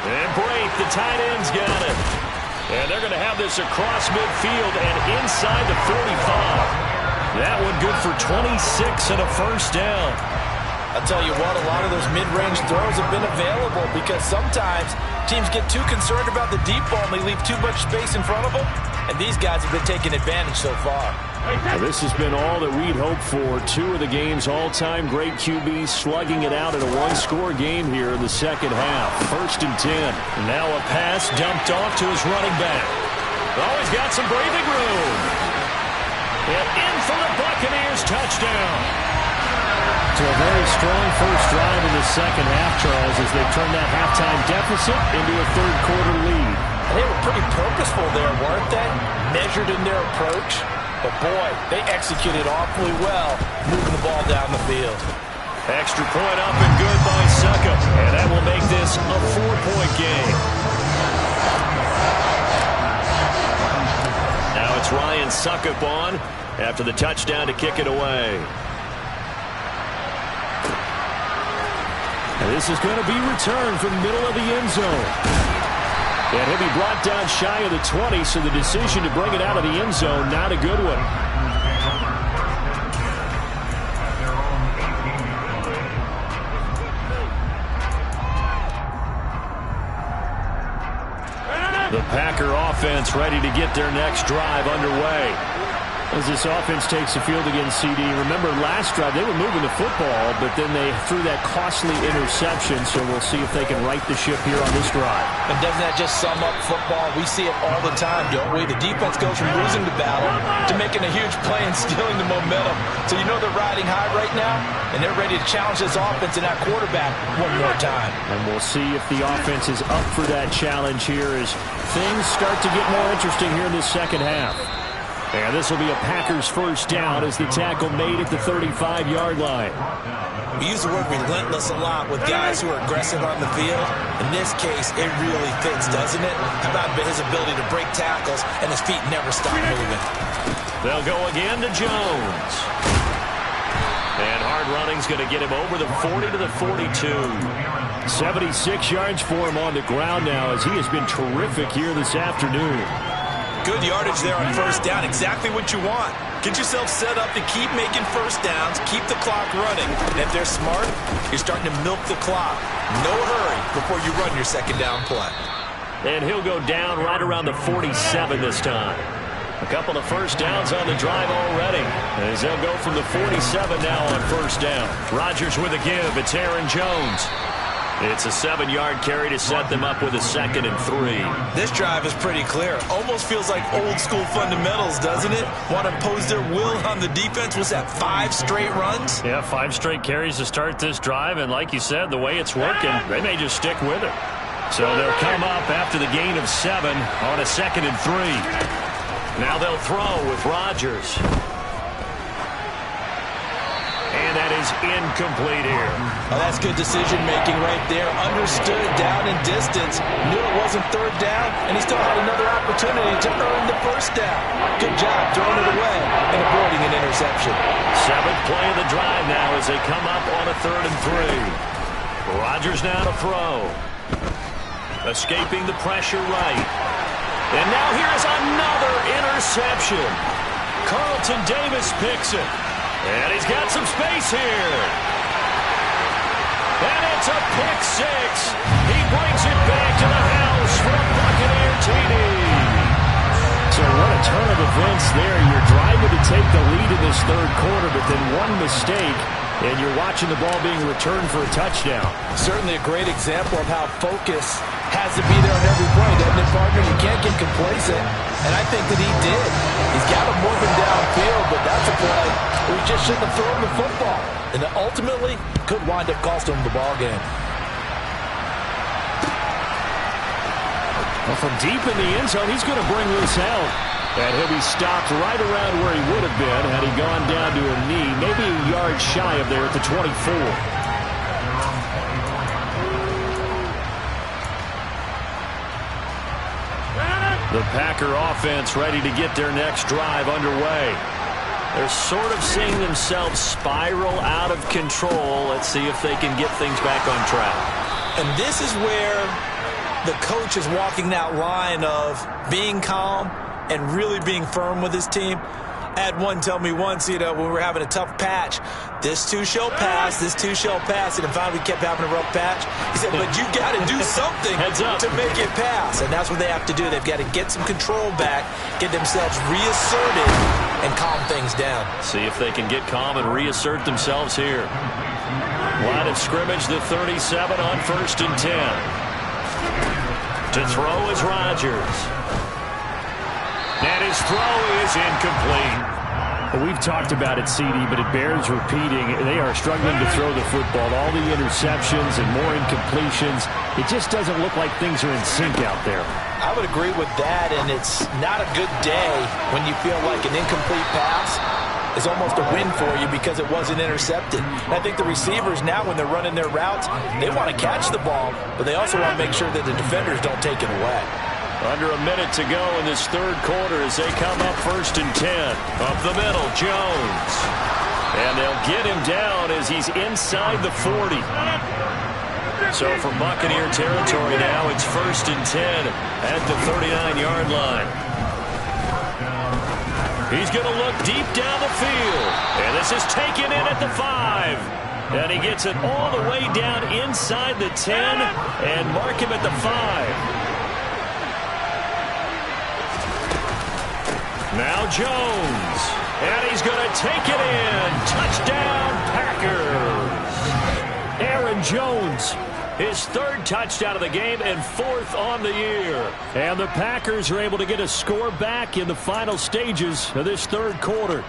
And Brate, the tight end's got it. And they're going to have this across midfield and inside the 45. That one good for 26 and a first down. I'll tell you what, a lot of those mid-range throws have been available because sometimes teams get too concerned about the deep ball and they leave too much space in front of them. And these guys have been taking advantage so far. Now, this has been all that we'd hoped for. 2 of the game's all-time great QBs slugging it out in a one-score game here in the second half. 1st and 10. Now a pass dumped off to his running back. Oh, he's got some breathing room. And in for the Buccaneers touchdown. To a very strong first drive in the second half, Charles, as they turned that halftime deficit into a third-quarter lead. And they were pretty purposeful there, weren't they? Measured in their approach. But, boy, they executed awfully well, moving the ball down the field. Extra point up and good by Suckup. And that will make this a 4-point game. Now it's Ryan Suckup on after the touchdown to kick it away. And this is going to be returned from the middle of the end zone. And he'll be brought down shy of the 20, so the decision to bring it out of the end zone, not a good one. The Packer offense ready to get their next drive underway. As this offense takes the field against CD, remember last drive they were moving the football, but then they threw that costly interception, so we'll see if they can right the ship here on this drive. And doesn't that just sum up football? We see it all the time, don't we? The defense goes from losing the battle to making a huge play and stealing the momentum. So you know they're riding high right now, and they're ready to challenge this offense and that quarterback one more time. And we'll see if the offense is up for that challenge here as things start to get more interesting here in this second half. And this will be a Packers first down as the tackle made at the 35-yard line. We use the word relentless a lot with guys who are aggressive on the field. In this case, it really fits, doesn't it? How about his ability to break tackles and his feet never stop moving? They'll go again to Jones. And hard running's going to get him over the 40 to the 42. 76 yards for him on the ground now as he has been terrific here this afternoon. Good yardage there on first down. Exactly what you want. Get yourself set up to keep making first downs, keep the clock running. And if they're smart, you're starting to milk the clock. No hurry before you run your second down play. And he'll go down right around the 47 this time. A couple of first downs on the drive already, as they'll go from the 47 now on first down. Rodgers with a give. It's Aaron Jones. It's a 7-yard carry to set them up with a 2nd and 3. This drive is pretty clear. Almost feels like old school fundamentals, doesn't it? Want to impose their will on the defense. Was that 5 straight runs? Yeah, 5 straight carries to start this drive, and like you said, the way it's working, they may just stick with it. So they'll come up after the gain of 7 on a 2nd and 3. Now they'll throw with Rodgers. And that is incomplete here. Oh, that's good decision-making right there. Understood down and distance. Knew it wasn't third down, and he still had another opportunity to earn the first down. Good job throwing it away and avoiding an interception. 7th play of the drive now as they come up on a 3rd and 3. Rodgers now to throw. Escaping the pressure right. And now here's another interception. Carlton Davis picks it. And he's got some space here. And it's a pick 6. He brings it back to the house for a Buccaneer TD. So what a turn of events there. You're driving to take the lead in this 3rd quarter, but then one mistake, and you're watching the ball being returned for a touchdown. Certainly a great example of how focus has to be there on every play, doesn't it, partner? You can't get complacent, and I think that he did. He's got him moving downfield, but that's a play where he just shouldn't have thrown the football, and it ultimately could wind up costing him the ball game. Well, from deep in the end zone, he's going to bring this out. And he'll be stopped right around where he would have been had he gone down to a knee, maybe a yard shy of there at the 24. The Packer offense ready to get their next drive underway. They're sort of seeing themselves spiral out of control. Let's see if they can get things back on track. And this is where the coach is walking that line of being calm and really being firm with his team. I had one tell me once, when we were having a tough patch, this too shall pass, this too shall pass, and finally we kept having a rough patch. He said, but you got to do something to make it pass, and that's what they have to do. They've got to get some control back, get themselves reasserted, and calm things down. See if they can get calm and reassert themselves here. Line of scrimmage, the 37 on 1st and 10. To throw is Rodgers. And his throw is incomplete. Well, we've talked about it, CD, but it bears repeating. They are struggling to throw the football. All the interceptions and more incompletions. It just doesn't look like things are in sync out there. I would agree with that, and it's not a good day when you feel like an incomplete pass is almost a win for you because it wasn't intercepted. And I think the receivers now, when they're running their routes, they want to catch the ball, but they also want to make sure that the defenders don't take it away. Under a minute to go in this 3rd quarter as they come up 1st and 10. Up the middle, Jones. And they'll get him down as he's inside the 40. So from Buccaneer territory now, it's 1st and 10 at the 39-yard line. He's going to look deep down the field. And this is taken in at the 5. And he gets it all the way down inside the 10 and mark him at the 5. Now Jones, and he's going to take it in. Touchdown, Packers. Aaron Jones, his 3rd touchdown of the game and 4th on the year. And the Packers are able to get a score back in the final stages of this 3rd quarter.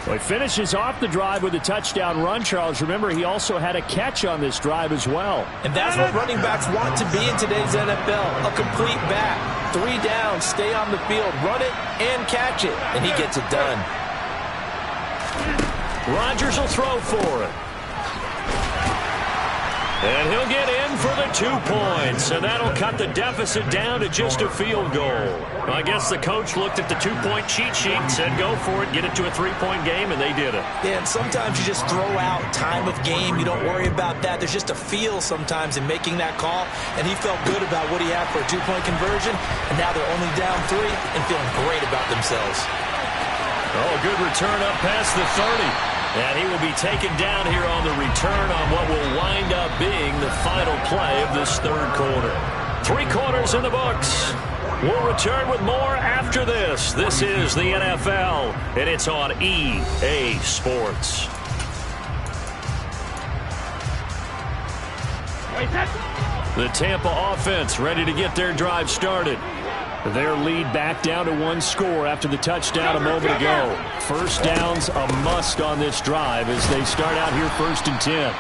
Well, he finishes off the drive with a touchdown run, Charles. Remember, he also had a catch on this drive as well. And that's what running backs want to be in today's NFL, a complete back. 3 downs, stay on the field, run it, and catch it. And he gets it done. Rodgers will throw for it. And he'll get in for the 2 points, and that'll cut the deficit down to just a field goal. Well, I guess the coach looked at the 2-point cheat sheet and said, go for it, get it to a 3-point game, and they did it. Yeah, and sometimes you just throw out time of game. You don't worry about that. There's just a feel sometimes in making that call, and he felt good about what he had for a 2-point conversion, and now they're only down 3 and feeling great about themselves. Oh, a good return up past the 30. And he will be taken down here on the return on what will wind up being the final play of this third quarter. 3 quarters in the books. We'll return with more after this. This is the NFL, and it's on EA Sports. The Tampa offense ready to get their drive started. Their lead back down to 1 score after the touchdown a moment ago. First down's a must on this drive as they start out here 1st and 10.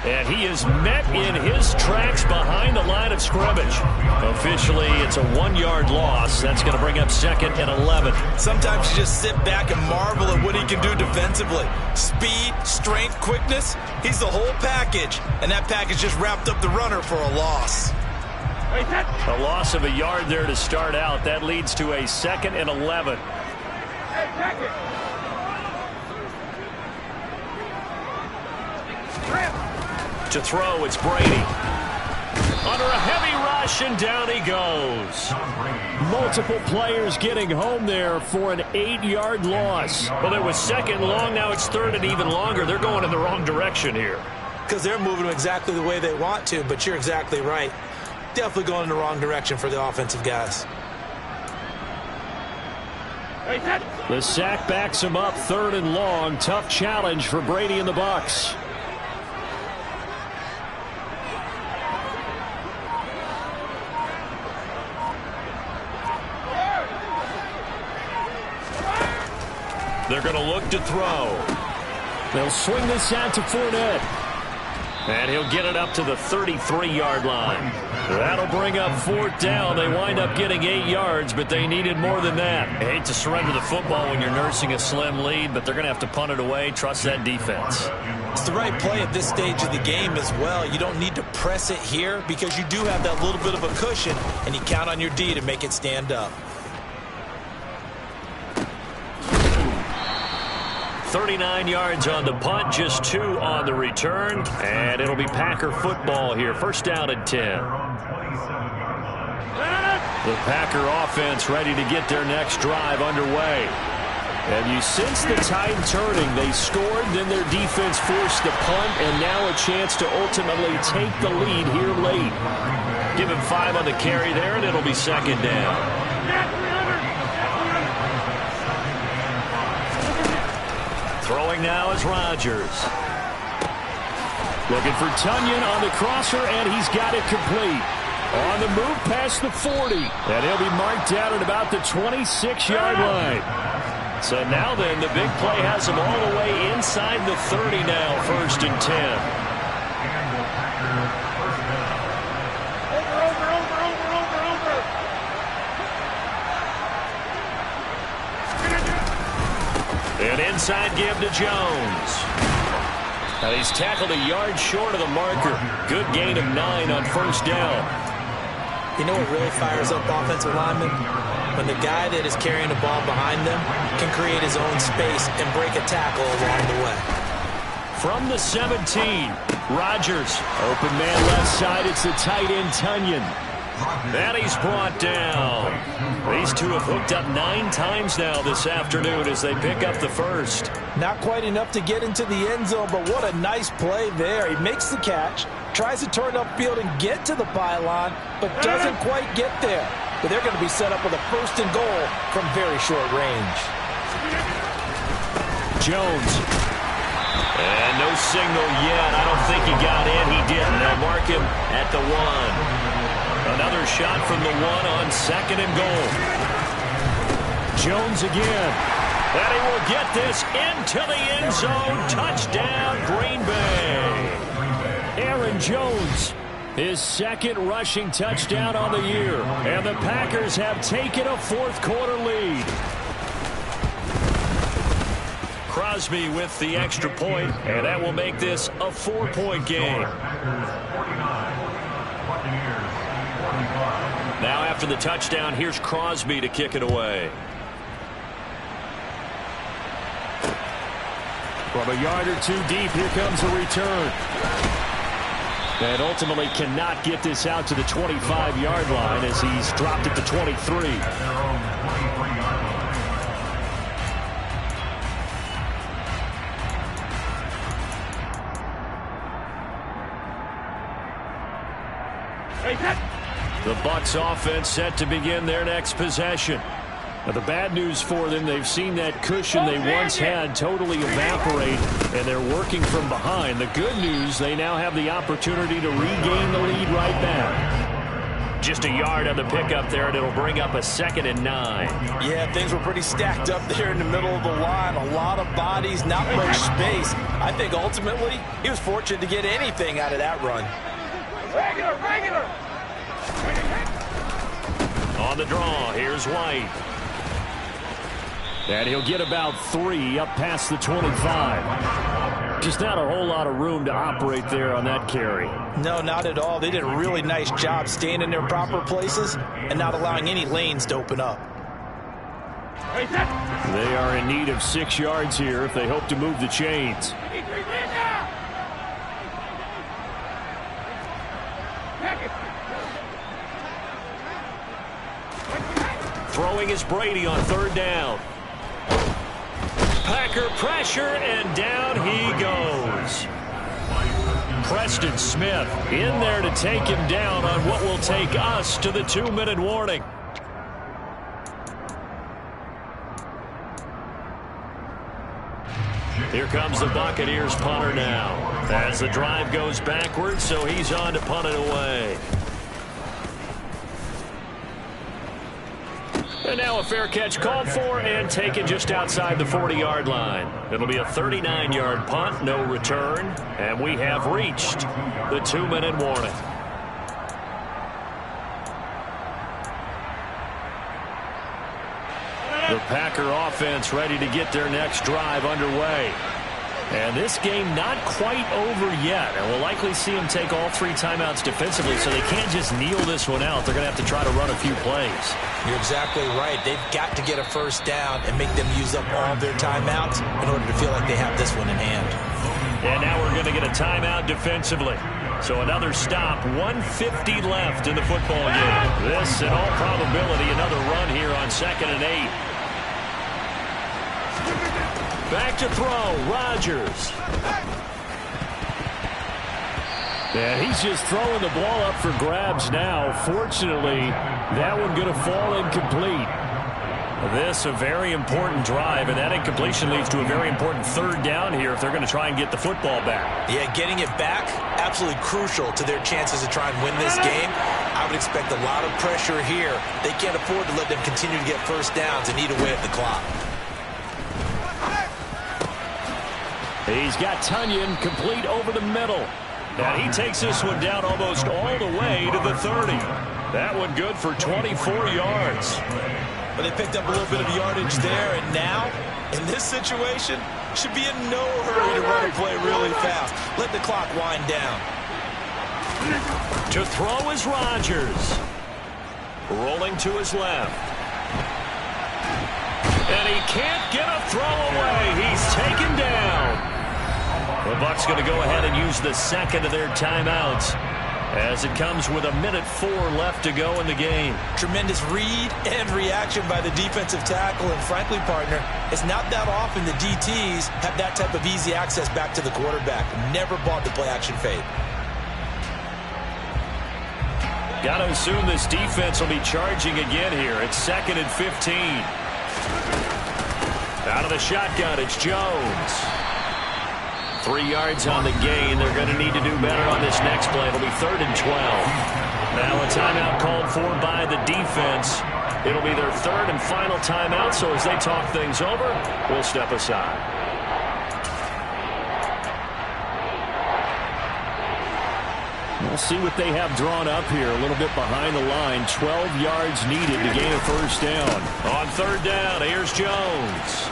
And he is met in his tracks behind the line of scrimmage. Officially, it's a 1-yard loss. That's going to bring up 2nd and 11. Sometimes you just sit back and marvel at what he can do defensively. Speed, strength, quickness, he's the whole package. And that package just wrapped up the runner for a loss. A loss of a yard there to start out. That leads to a 2nd and 11. To throw, it's Brady. Under a heavy rush, and down he goes. Multiple players getting home there for an 8-yard loss. Well, it was 2nd long. Now it's 3rd and even longer. They're going in the wrong direction here. Because they're moving exactly the way they want to, but you're exactly right. Definitely going in the wrong direction for the offensive guys. The sack backs him up 3rd and long. Tough challenge for Brady and the Bucs. They're going to look to throw. They'll swing this out to Fournette. And he'll get it up to the 33-yard line. That'll bring up 4th down. They wind up getting 8 yards, but they needed more than that. I hate to surrender the football when you're nursing a slim lead, but they're going to have to punt it away. Trust that defense. It's the right play at this stage of the game as well. You don't need to press it here because you do have that little bit of a cushion, and you count on your D to make it stand up. 39 yards on the punt, just 2 on the return, and it'll be Packer football here. 1st down and 10. The Packer offense ready to get their next drive underway. And you sense the tide turning. They scored, then their defense forced the punt, and now a chance to ultimately take the lead here late. Give him 5 on the carry there, and it'll be 2nd down. Throwing now is Rodgers. Looking for Tonyan on the crosser, and he's got it complete. On the move past the 40. And he'll be marked down at about the 26-yard line. So now then, the big play has him all the way inside the 30 now, 1st and 10. An inside give to Jones. Now he's tackled a yard short of the marker. Good gain of 9 on 1st down. You know what really fires up offensive linemen? When the guy that is carrying the ball behind them can create his own space and break a tackle along the way. From the 17, Rodgers. Open man left side. It's the tight end, Tonyan. And he's brought down. These two have hooked up 9 times now this afternoon as they pick up the 1st. Not quite enough to get into the end zone, but what a nice play there. He makes the catch, tries to turn upfield and get to the pylon, but doesn't quite get there. But they're going to be set up with a 1st and goal from very short range. Jones. And no signal yet. I don't think he got in. He didn't. They'll mark him at the 1. Another shot from the 1 on 2nd and goal. Jones again. And he will get this into the end zone. Touchdown, Green Bay. Aaron Jones, his 2nd rushing touchdown on the year. And the Packers have taken a 4th quarter lead. Crosby with the extra point, and that will make this a 4-point game. Now after the touchdown, here's Crosby to kick it away. From a yard or two deep, here comes a return. And ultimately cannot get this out to the 25-yard line as he's dropped at the 23. The Bucs offense set to begin their next possession. Now, the bad news for them, they've seen that cushion they once had totally evaporate, and they're working from behind. The good news, they now have the opportunity to regain the lead right back. Just a yard on the pickup there, and it'll bring up a 2nd and 9. Yeah, things were pretty stacked up there in the middle of the line. A lot of bodies, not much space. I think ultimately he was fortunate to get anything out of that run. Regular. On the draw, here's White. And he'll get about 3 up past the 25. Just not a whole lot of room to operate there on that carry. No, not at all. They did a really nice job staying in their proper places and not allowing any lanes to open up. They are in need of 6 yards here if they hope to move the chains. Throwing is Brady on 3rd down. Packer pressure, and down he goes. Preston Smith in there to take him down on what will take us to the 2-minute warning. Here comes the Buccaneers punter now. As the drive goes backwards, so he's on to punt it away. And now a fair catch called for and taken just outside the 40-yard line. It'll be a 39-yard punt, no return, and we have reached the 2-minute warning. The Packer offense ready to get their next drive underway. And this game not quite over yet. And we'll likely see them take all 3 timeouts defensively, so they can't just kneel this one out. They're going to have to try to run a few plays. You're exactly right. They've got to get a first down and make them use up all of their timeouts in order to feel like they have this one in hand. And now we're going to get a timeout defensively. So another stop, 1:50 left in the football game. This, in all probability, another run here on 2nd and 8. Back to throw, Rodgers. And he's just throwing the ball up for grabs now. Fortunately, that one going to fall incomplete. This a very important drive, and that incompletion leads to a very important 3rd down here if they're going to try and get the football back. Yeah, getting it back, absolutely crucial to their chances to try and win this game. I would expect a lot of pressure here. They can't afford to let them continue to get first downs and eat away at the clock. He's got Tunyon complete over the middle. And he takes this one down almost all the way to the 30. That one good for 24 yards. But they picked up a little bit of yardage there, and now, in this situation, should be in no hurry to run a play really fast. Let the clock wind down. To throw is Rodgers. Rolling to his left. And he can't get a throw away. He's taken down. The Bucs going to go ahead and use the 2nd of their timeouts as it comes with 1:04 left to go in the game. Tremendous read and reaction by the defensive tackle. And frankly, partner, it's not that often the DTs have that type of easy access back to the quarterback. Never bought the play action fade. Got to assume this defense will be charging again here. It's 2nd and 15. Out of the shotgun, it's Jones. 3 yards on the gain. They're going to need to do better on this next play. It'll be 3rd and 12. Now a timeout called for by the defense. It'll be their 3rd and final timeout, so as they talk things over, we'll step aside. We'll see what they have drawn up here. A little bit behind the line. 12 yards needed to gain a first down. On 3rd down, here's Jones.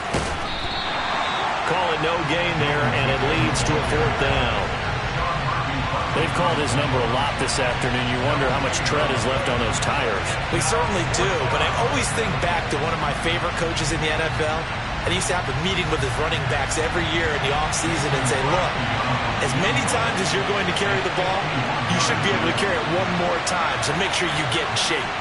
Call it no gain there, and it leads to a 4th down. They've called his number a lot this afternoon. You wonder how much tread is left on those tires. They certainly do, but I always think back to one of my favorite coaches in the NFL. And he used to have a meeting with his running backs every year in the offseason and say, look, as many times as you're going to carry the ball, you should be able to carry it one more time, so make sure you get in shape.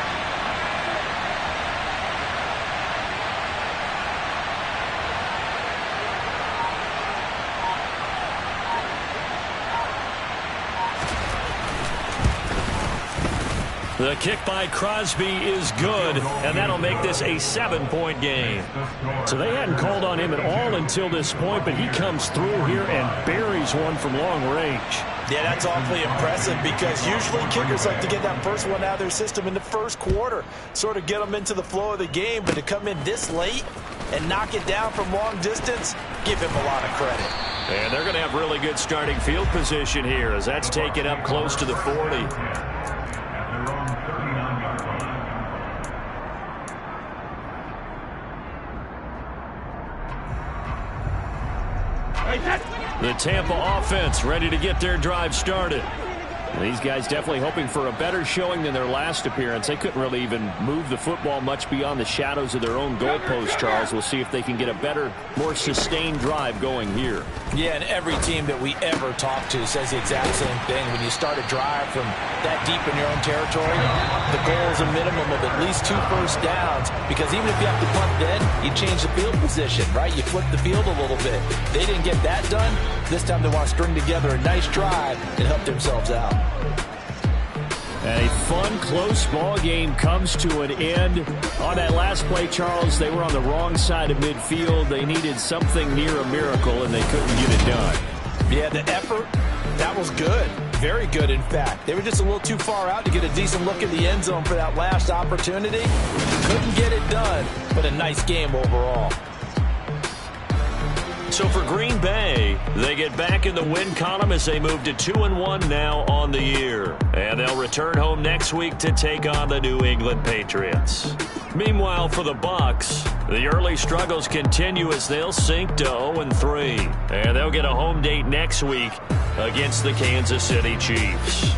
The kick by Crosby is good, and that'll make this a 7-point game. So they hadn't called on him at all until this point, but he comes through here and buries one from long range. Yeah, that's awfully impressive because usually kickers like to get that first one out of their system in the first quarter, sort of get them into the flow of the game, but to come in this late and knock it down from long distance, give him a lot of credit. And they're going to have really good starting field position here as that's taken up close to the 40. The Tampa offense ready to get their drive started. These guys definitely hoping for a better showing than their last appearance. They couldn't really even move the football much beyond the shadows of their own goalpost, Charles. We'll see if they can get a better, more sustained drive going here. Yeah, and every team that we ever talk to says the exact same thing. When you start a drive from that deep in your own territory, the goal is a minimum of at least 2 first downs, because even if you have to punt dead, you change the field position, right? You flip the field a little bit. They didn't get that done. This time they want to string together a nice drive and help themselves out. A fun, close ball game comes to an end. On that last play, Charles, they were on the wrong side of midfield. They needed something near a miracle, and they couldn't get it done. Yeah, the effort, that was good. Very good, in fact. They were just a little too far out to get a decent look in the end zone for that last opportunity. Couldn't get it done, but a nice game overall. So for Green Bay, they get back in the win column as they move to 2-1 now on the year. And they'll return home next week to take on the New England Patriots. Meanwhile, for the Bucs, the early struggles continue as they'll sink to 0-3. And they'll get a home date next week against the Kansas City Chiefs.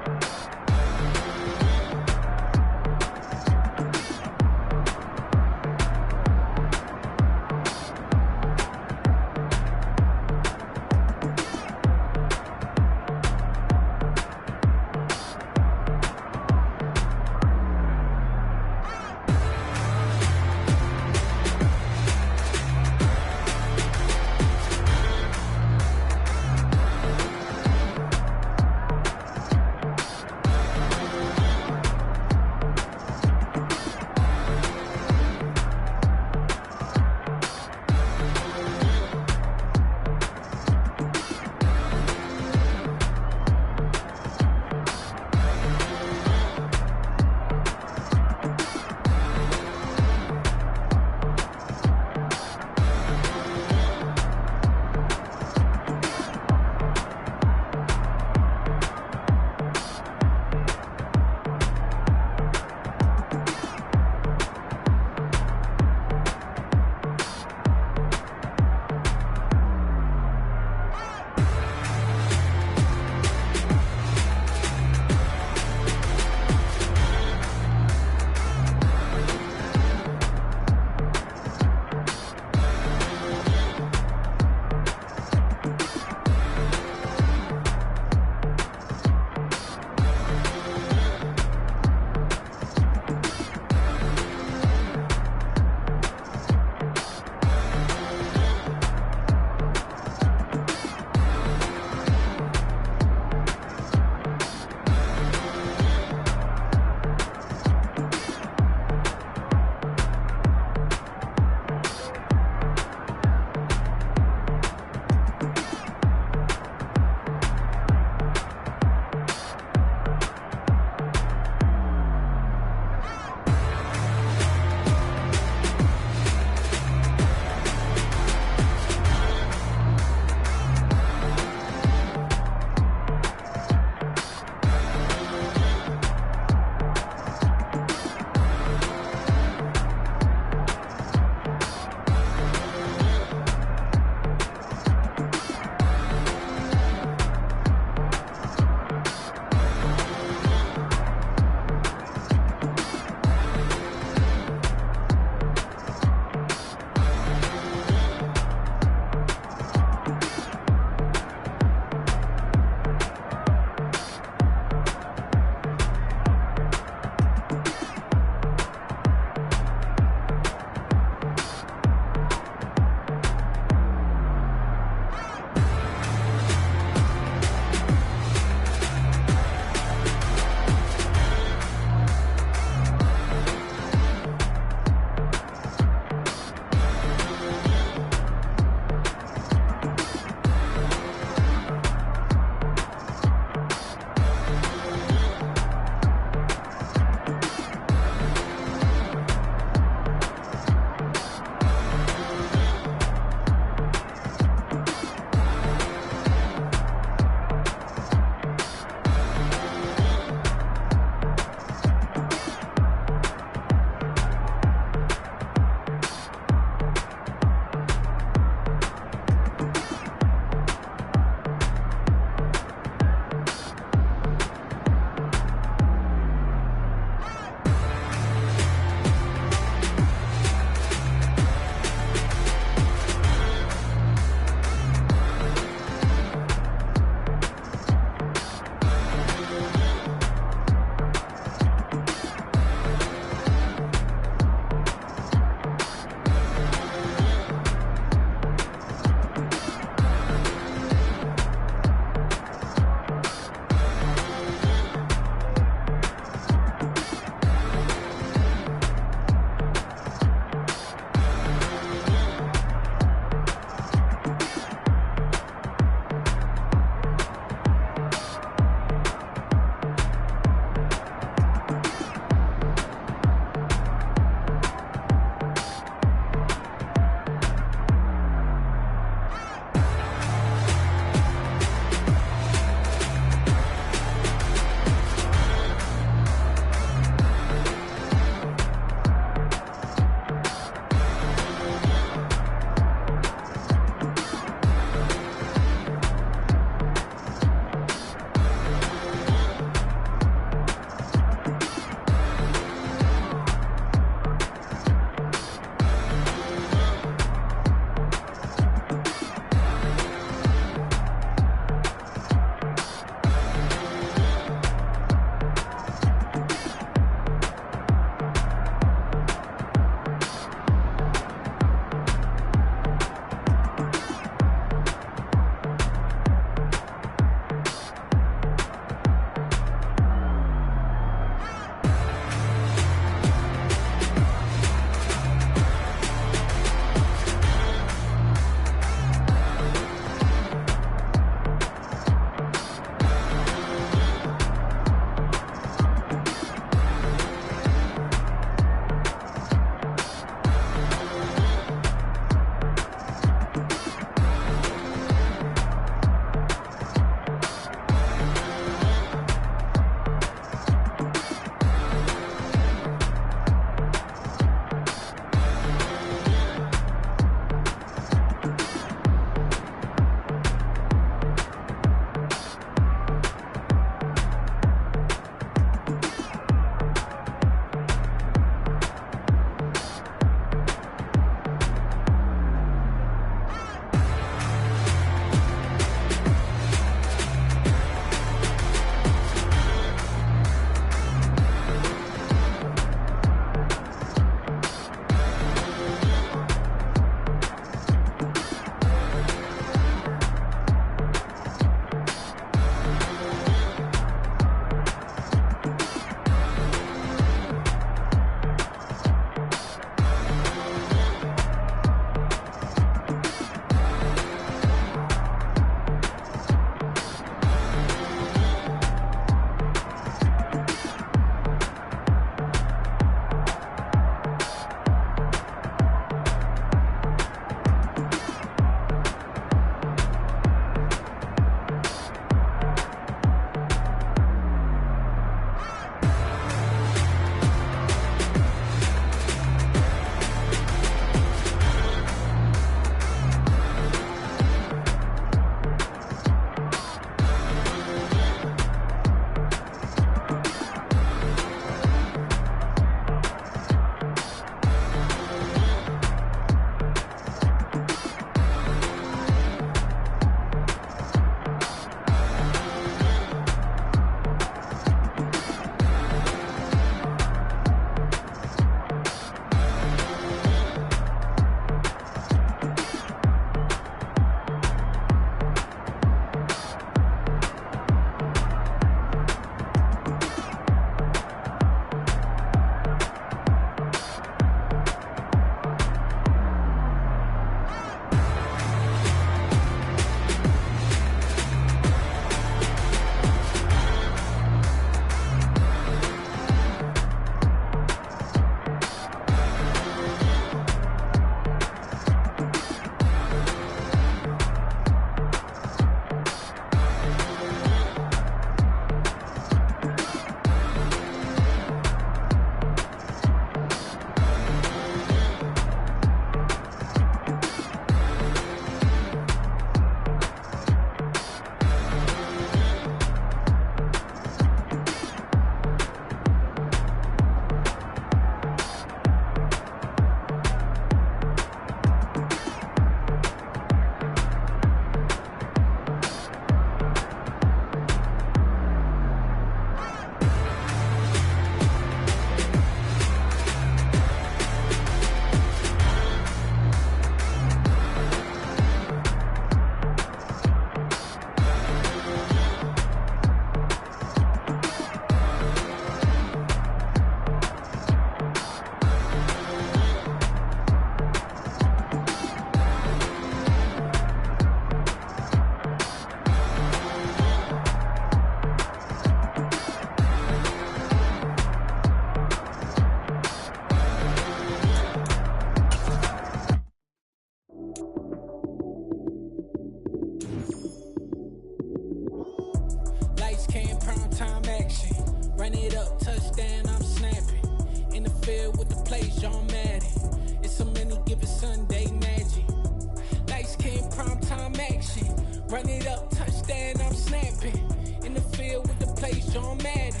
Run it up, touchdown, I'm snapping. In the field with the plays, John Madden.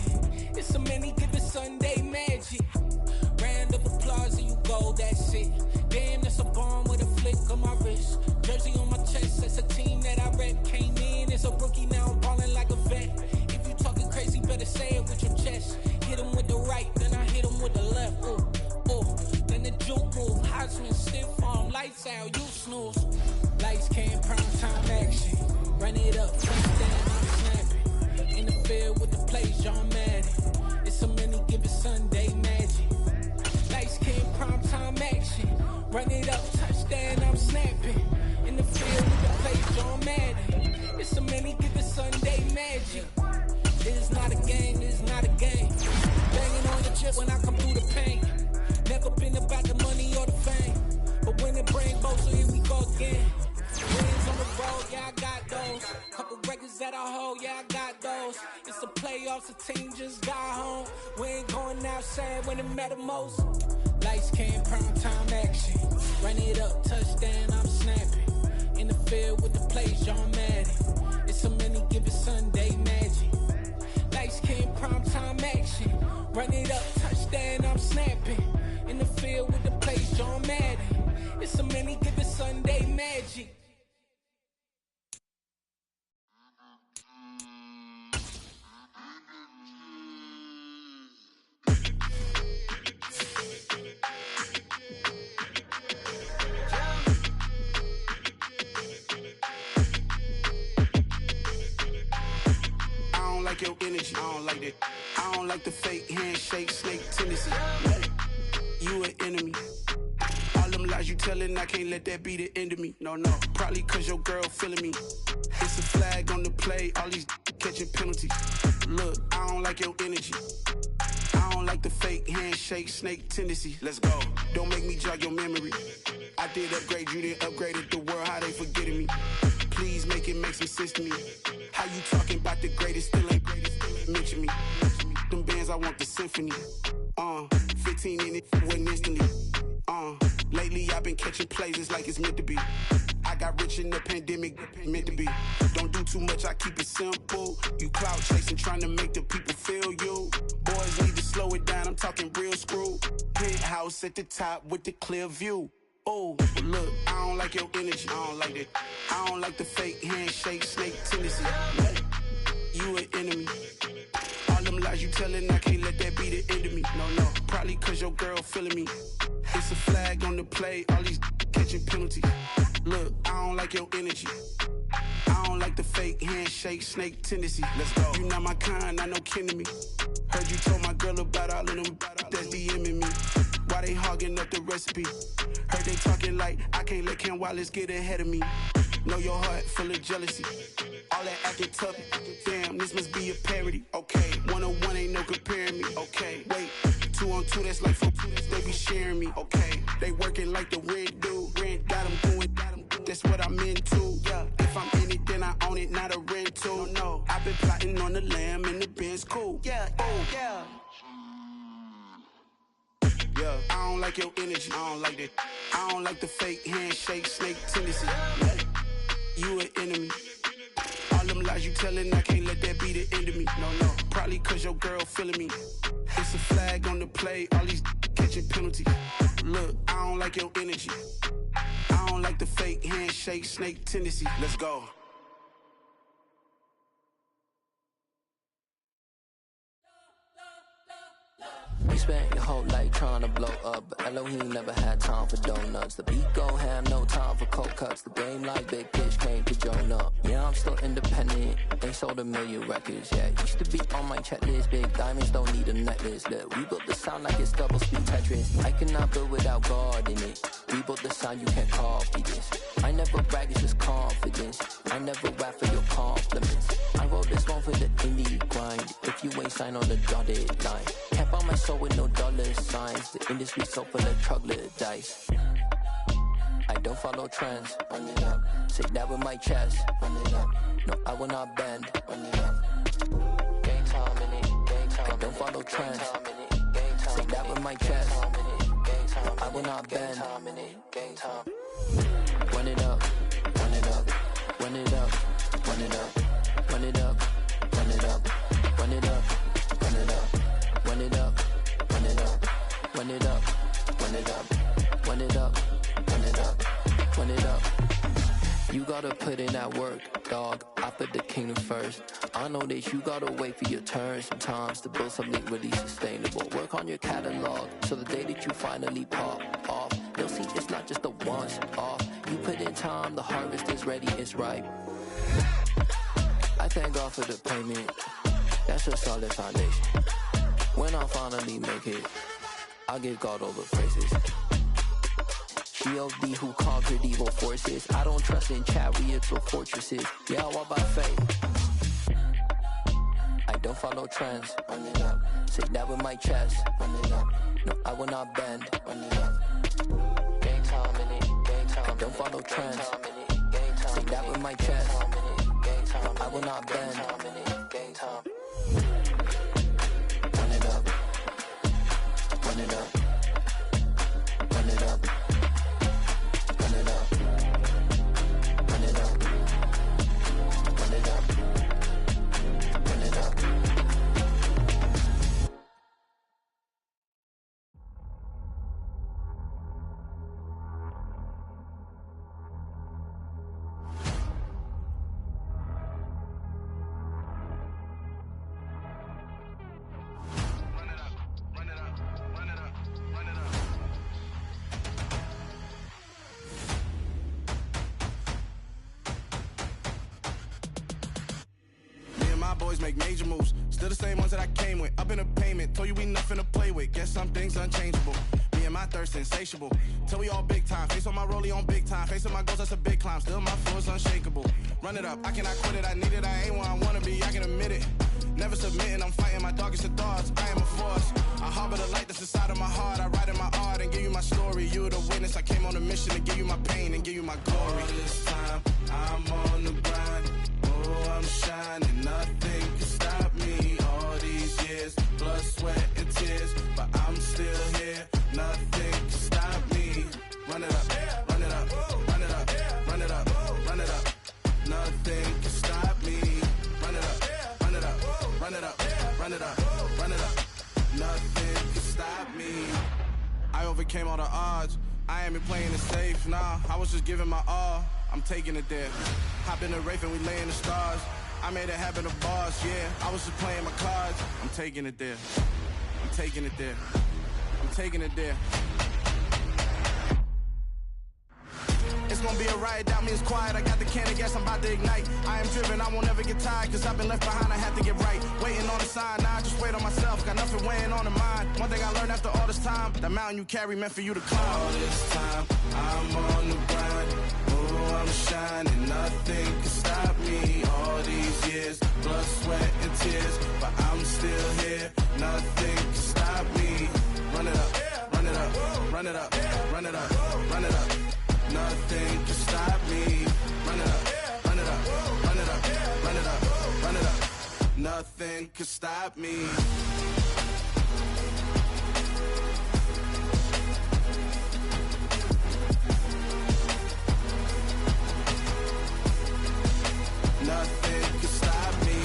It's so many, give it Sunday magic. Round of applause and you go, that's it. Damn, that's a bomb with a flick on my wrist. Jersey on my chest, that's a team that I rep. Came in as a rookie, now I'm ballin' like a vet. If you talking crazy, better say it with your chest. Hit him with the right, then I hit him with the left. Ooh, ooh, then the juke move. Heisman stiff arm, lights out, you snooze. Lights came, prime time action. Run it up, touchdown, I'm snapping. In the field with the plays, John Madden. It's so many, give it Sunday magic. Lights came, prime time action. Run it up, touchdown, I'm snapping. In the field with the plays, John Madden. It's so many, give it Sunday magic. It is not a game, it is not a game. Banging on the chip when I come through the paint. Never been about the money or the fame. But when it bring both, so here we go again. Wins on the road, yeah, I got those. Couple records that I hold, yeah, I got those. It's the playoffs, the team just got home. We ain't going outside when it matter most. Lights came, prime time action. Run it up, touchdown, I'm snapping. In the field with the plays, John Madden. It's so many, give it Sunday magic. Lights came, prime time action. Run it up, touchdown, I'm snapping. In the field with the plays, John Madden. It's so many, give it Sunday magic. Your energy, I don't like that. I don't like the fake handshake, snake tendency. You an enemy. All them lies you telling, I can't let that be the end of me. No, probably cause your girl feeling me. It's a flag on the play, all these catching penalties. Look, I don't like your energy. I don't like the fake handshake, snake tendency. Let's go. Don't make me jog your memory. I did upgrade, you didn't upgrade it. The world, how they forgetting me. Please make it make some sense to me. How you talking about the greatest, still ain't greatest, mention me. Them bands, I want the symphony. 15 in it, went instantly. Lately I've been catching plays, it's like it's meant to be. I got rich in the pandemic, meant to be. Don't do too much, I keep it simple. You clout chasing, trying to make the people feel you. Boys need to slow it down, I'm talking real screw. Penthouse at the top with the clear view. Oh, look, I don't like your energy, I don't like that. I don't like the fake handshake, snake tendency. You an enemy. All them lies you telling, I can't let that be the end of me. No, probably cause your girl feeling me. It's a flag on the play, all these catching penalties. Look, I don't like your energy. I don't like the fake handshake, snake tendency. Let's go. You not my kind, not no kin to me. Heard you told my girl about all of them that's DMing me. Why they hogging up the recipe? Heard they talking like I can't let Ken Wallace get ahead of me. Know your heart full of jealousy. All that acting tough, damn, this must be a parody. Okay, 1-on-1 ain't no comparing me. Okay, wait, 2-on-2, that's like 4, they be sharing me. Okay, they working like the rent do. Rent got them going, that's what I'm into. Yeah, if I'm in it, then I own it, not a rental. No, I've been plotting on the lamb and the Benz cool. Yeah, yeah. Yeah, I don't like your energy, I don't like that. I don't like the fake handshake, snake tendency. You an enemy. All them lies you telling, I can't let that be the end of me. No, probably cause your girl feeling me. It's a flag on the play, all these catching penalties. Look, I don't like your energy. I don't like the fake handshake, snake tendency. Let's go. You spent your whole life trying to blow up, but Elohim never had time for donuts. The beat go ham, no time for cold cuts. The game like Big Pitch came to Jonah. Yeah, I'm still independent, they sold 1 million records. Yeah, used to be on my checklist. Big diamonds don't need a necklace. Look, we built the sound like it's double speed Tetris. I cannot build without God in it. We built the sound, you can't copy this. I never brag, it's just confidence. I never rap for your compliments. I wrote this one for the indie grind. If you ain't signed on the dotted line, can't buy my soul with no dollar signs. The industry so full of troglodytes. I don't follow trends. Run it up. Say that with my chest. Run it up. No, I will not bend. Run it up. Game time in it. Game time. I don't follow trends. Say that with my chest. No, I will not bend. Game time. Run it up. Run it up. Run it up. run it up, run it up, run it up, run it up, run it up, run it up, run it up, run it up, run it up, run it up, run it up, run it up. You gotta put in that work, dog. I put the kingdom first. I know that you gotta wait for your turn sometimes to build something really sustainable. Work on your catalog, so the day that you finally pop off, you'll see it's not just a once off. You put in time, the harvest is ready, it's ripe. I thank God for the payment. That's a solid foundation. When I finally make it, I'll give God all the praises. G.O.D. who conquered evil forces. I don't trust in chariots or fortresses. Yeah, I walk by faith. I don't follow trends. Run it up. Say that with my chest. Run it up. No, I will not bend. Run it up. Game time in it. Game time. I don't follow trends. Say that with my chest. No, I will not bend. Game time. Run it up. Run it up. Run it up. Run it up. Run it up. Run it up. Run it up. Boys make major moves, still the same ones that I came with. Up in a payment, told you we nothing to play with. Guess some things unchangeable. Me and my thirst insatiable. Till we all big time. Face on my rollie on big time. Facing my goals, that's a big climb. Still my flow is unshakable. Run it up, I cannot quit it. I need it, I ain't where I wanna be. I can admit it. Never submitting, I'm fighting my darkest of thoughts. I am a force. I harbor the light that's inside of my heart. I write in my art and give you my story. You the witness. I came on a mission to give you my pain and give you my glory. All this time, I'm on the grind. Oh, I'm shining. Nothing can stop me. All these years, blood, sweat, and tears. But I'm still here. Nothing can stop me. Run it up, run it up, run it up, run it up, run it up. Nothing can stop me. Run it up, run it up, run it up, run it up, run it up. Nothing can stop me. I overcame all the odds. I ain't been playing it safe, nah. I was just giving my all. I'm taking it there. Hop in the Wraith and we lay in the stars. I made it happen to boss, yeah. I was just playing my cards. I'm taking it there. I'm taking it there. I'm taking it there. It's gonna be a riot, doubt me it's quiet. I got the can of gas, I'm about to ignite. I am driven, I won't ever get tired, cause I've been left behind, I have to get right. Waiting on the sign, now I just wait on myself. Got nothing weighing on the mind. One thing I learned after all this time, the mountain you carry meant for you to climb. All this time, I'm on the grind. Oh, I'm shining, nothing can stop me. All these years, blood, sweat, and tears. But I'm still here, nothing can stop me. Run it up, run it up, run it up, run it up, run it up. Nothing can stop me. Run it up, run it up, run it up, run it up, run it up. Nothing can stop me. Nothing can stop me.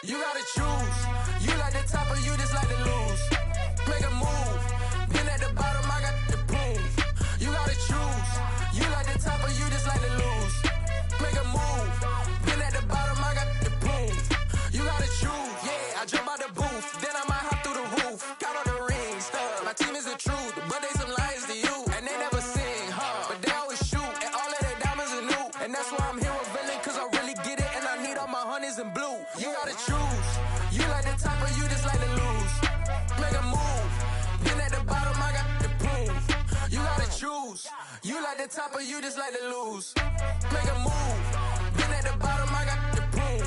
You gotta choose. You like the top or you just like to lose. Make a move. Been at the bottom, I got the proof. You gotta choose. You like the top or you just like to lose. Make a move. Been at the bottom, I got the proof. You gotta choose. Yeah, I jump out the booth. Then I might hop through the roof. Count all the rings. My team is the truth, but they some liars to you. And they never sing, but they always shoot. And all of their diamonds are new. And that's why I'm here revealing, cause I really get it. And I need all my honeys in blue. You gotta choose. You like the top or you just like to lose. Make a move. Been at the bottom, I got the proof. You gotta choose. You like the top or you just like to lose. Make a move. Been at the bottom, I got the proof.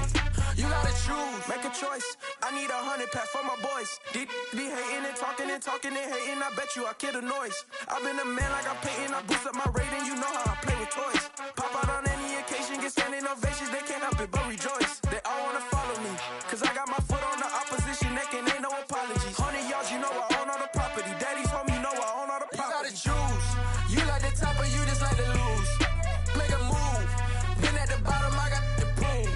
You gotta choose. Make a choice. I need 100 pack for my boys. Be hating and talking and and talking and hating, I bet you I kill the noise. I've been a man like I'm Peyton, I boost up my rating, you know how I play with toys. Pop out on any occasion, get standing ovations, they can't help it but rejoice. They all wanna follow me, cause I got my foot on the opposition neck and ain't no apologies. 100 yards, you know I own all the property. Daddy's home, you know I own all the property. You gotta choose, you like the top or you just like to lose. Make a move, been at the bottom, I got the proof.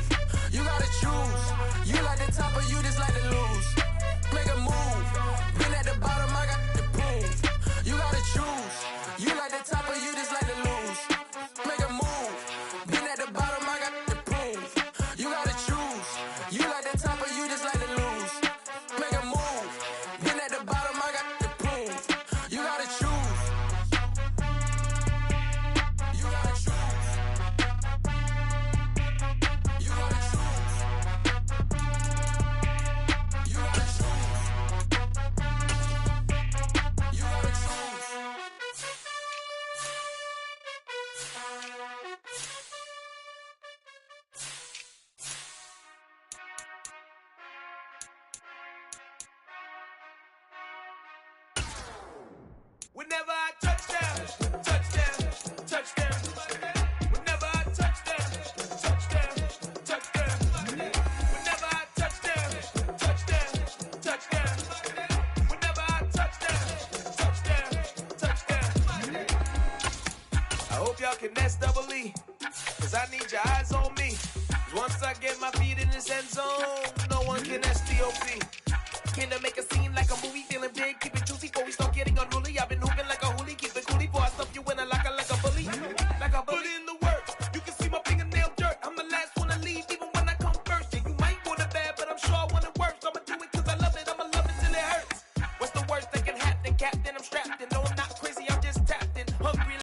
You gotta choose, you like the top or you just like to lose. Make a move, been at the bottom, I got the proof. You gotta choose, you like the top or you just like to lose. Make a move, been at the bottom, I got the proof. You gotta choose, you like the top or you just like to lose. Make a move, been at the bottom, I got the proof. You gotta choose. You gotta choose. You gotta choose. You gotta choose. You gotta choose. Whenever I touchdown, touchdown, touchdown. Whenever I touchdown, touchdown, touchdown. Whenever I touchdown, touchdown, touchdown. Whenever I touchdown, touchdown, touchdown. I hope y'all can nest double E, cause I need your eyes on me. Once I get my feet in this end zone, no one can STOP. Can to make a scene like a movie.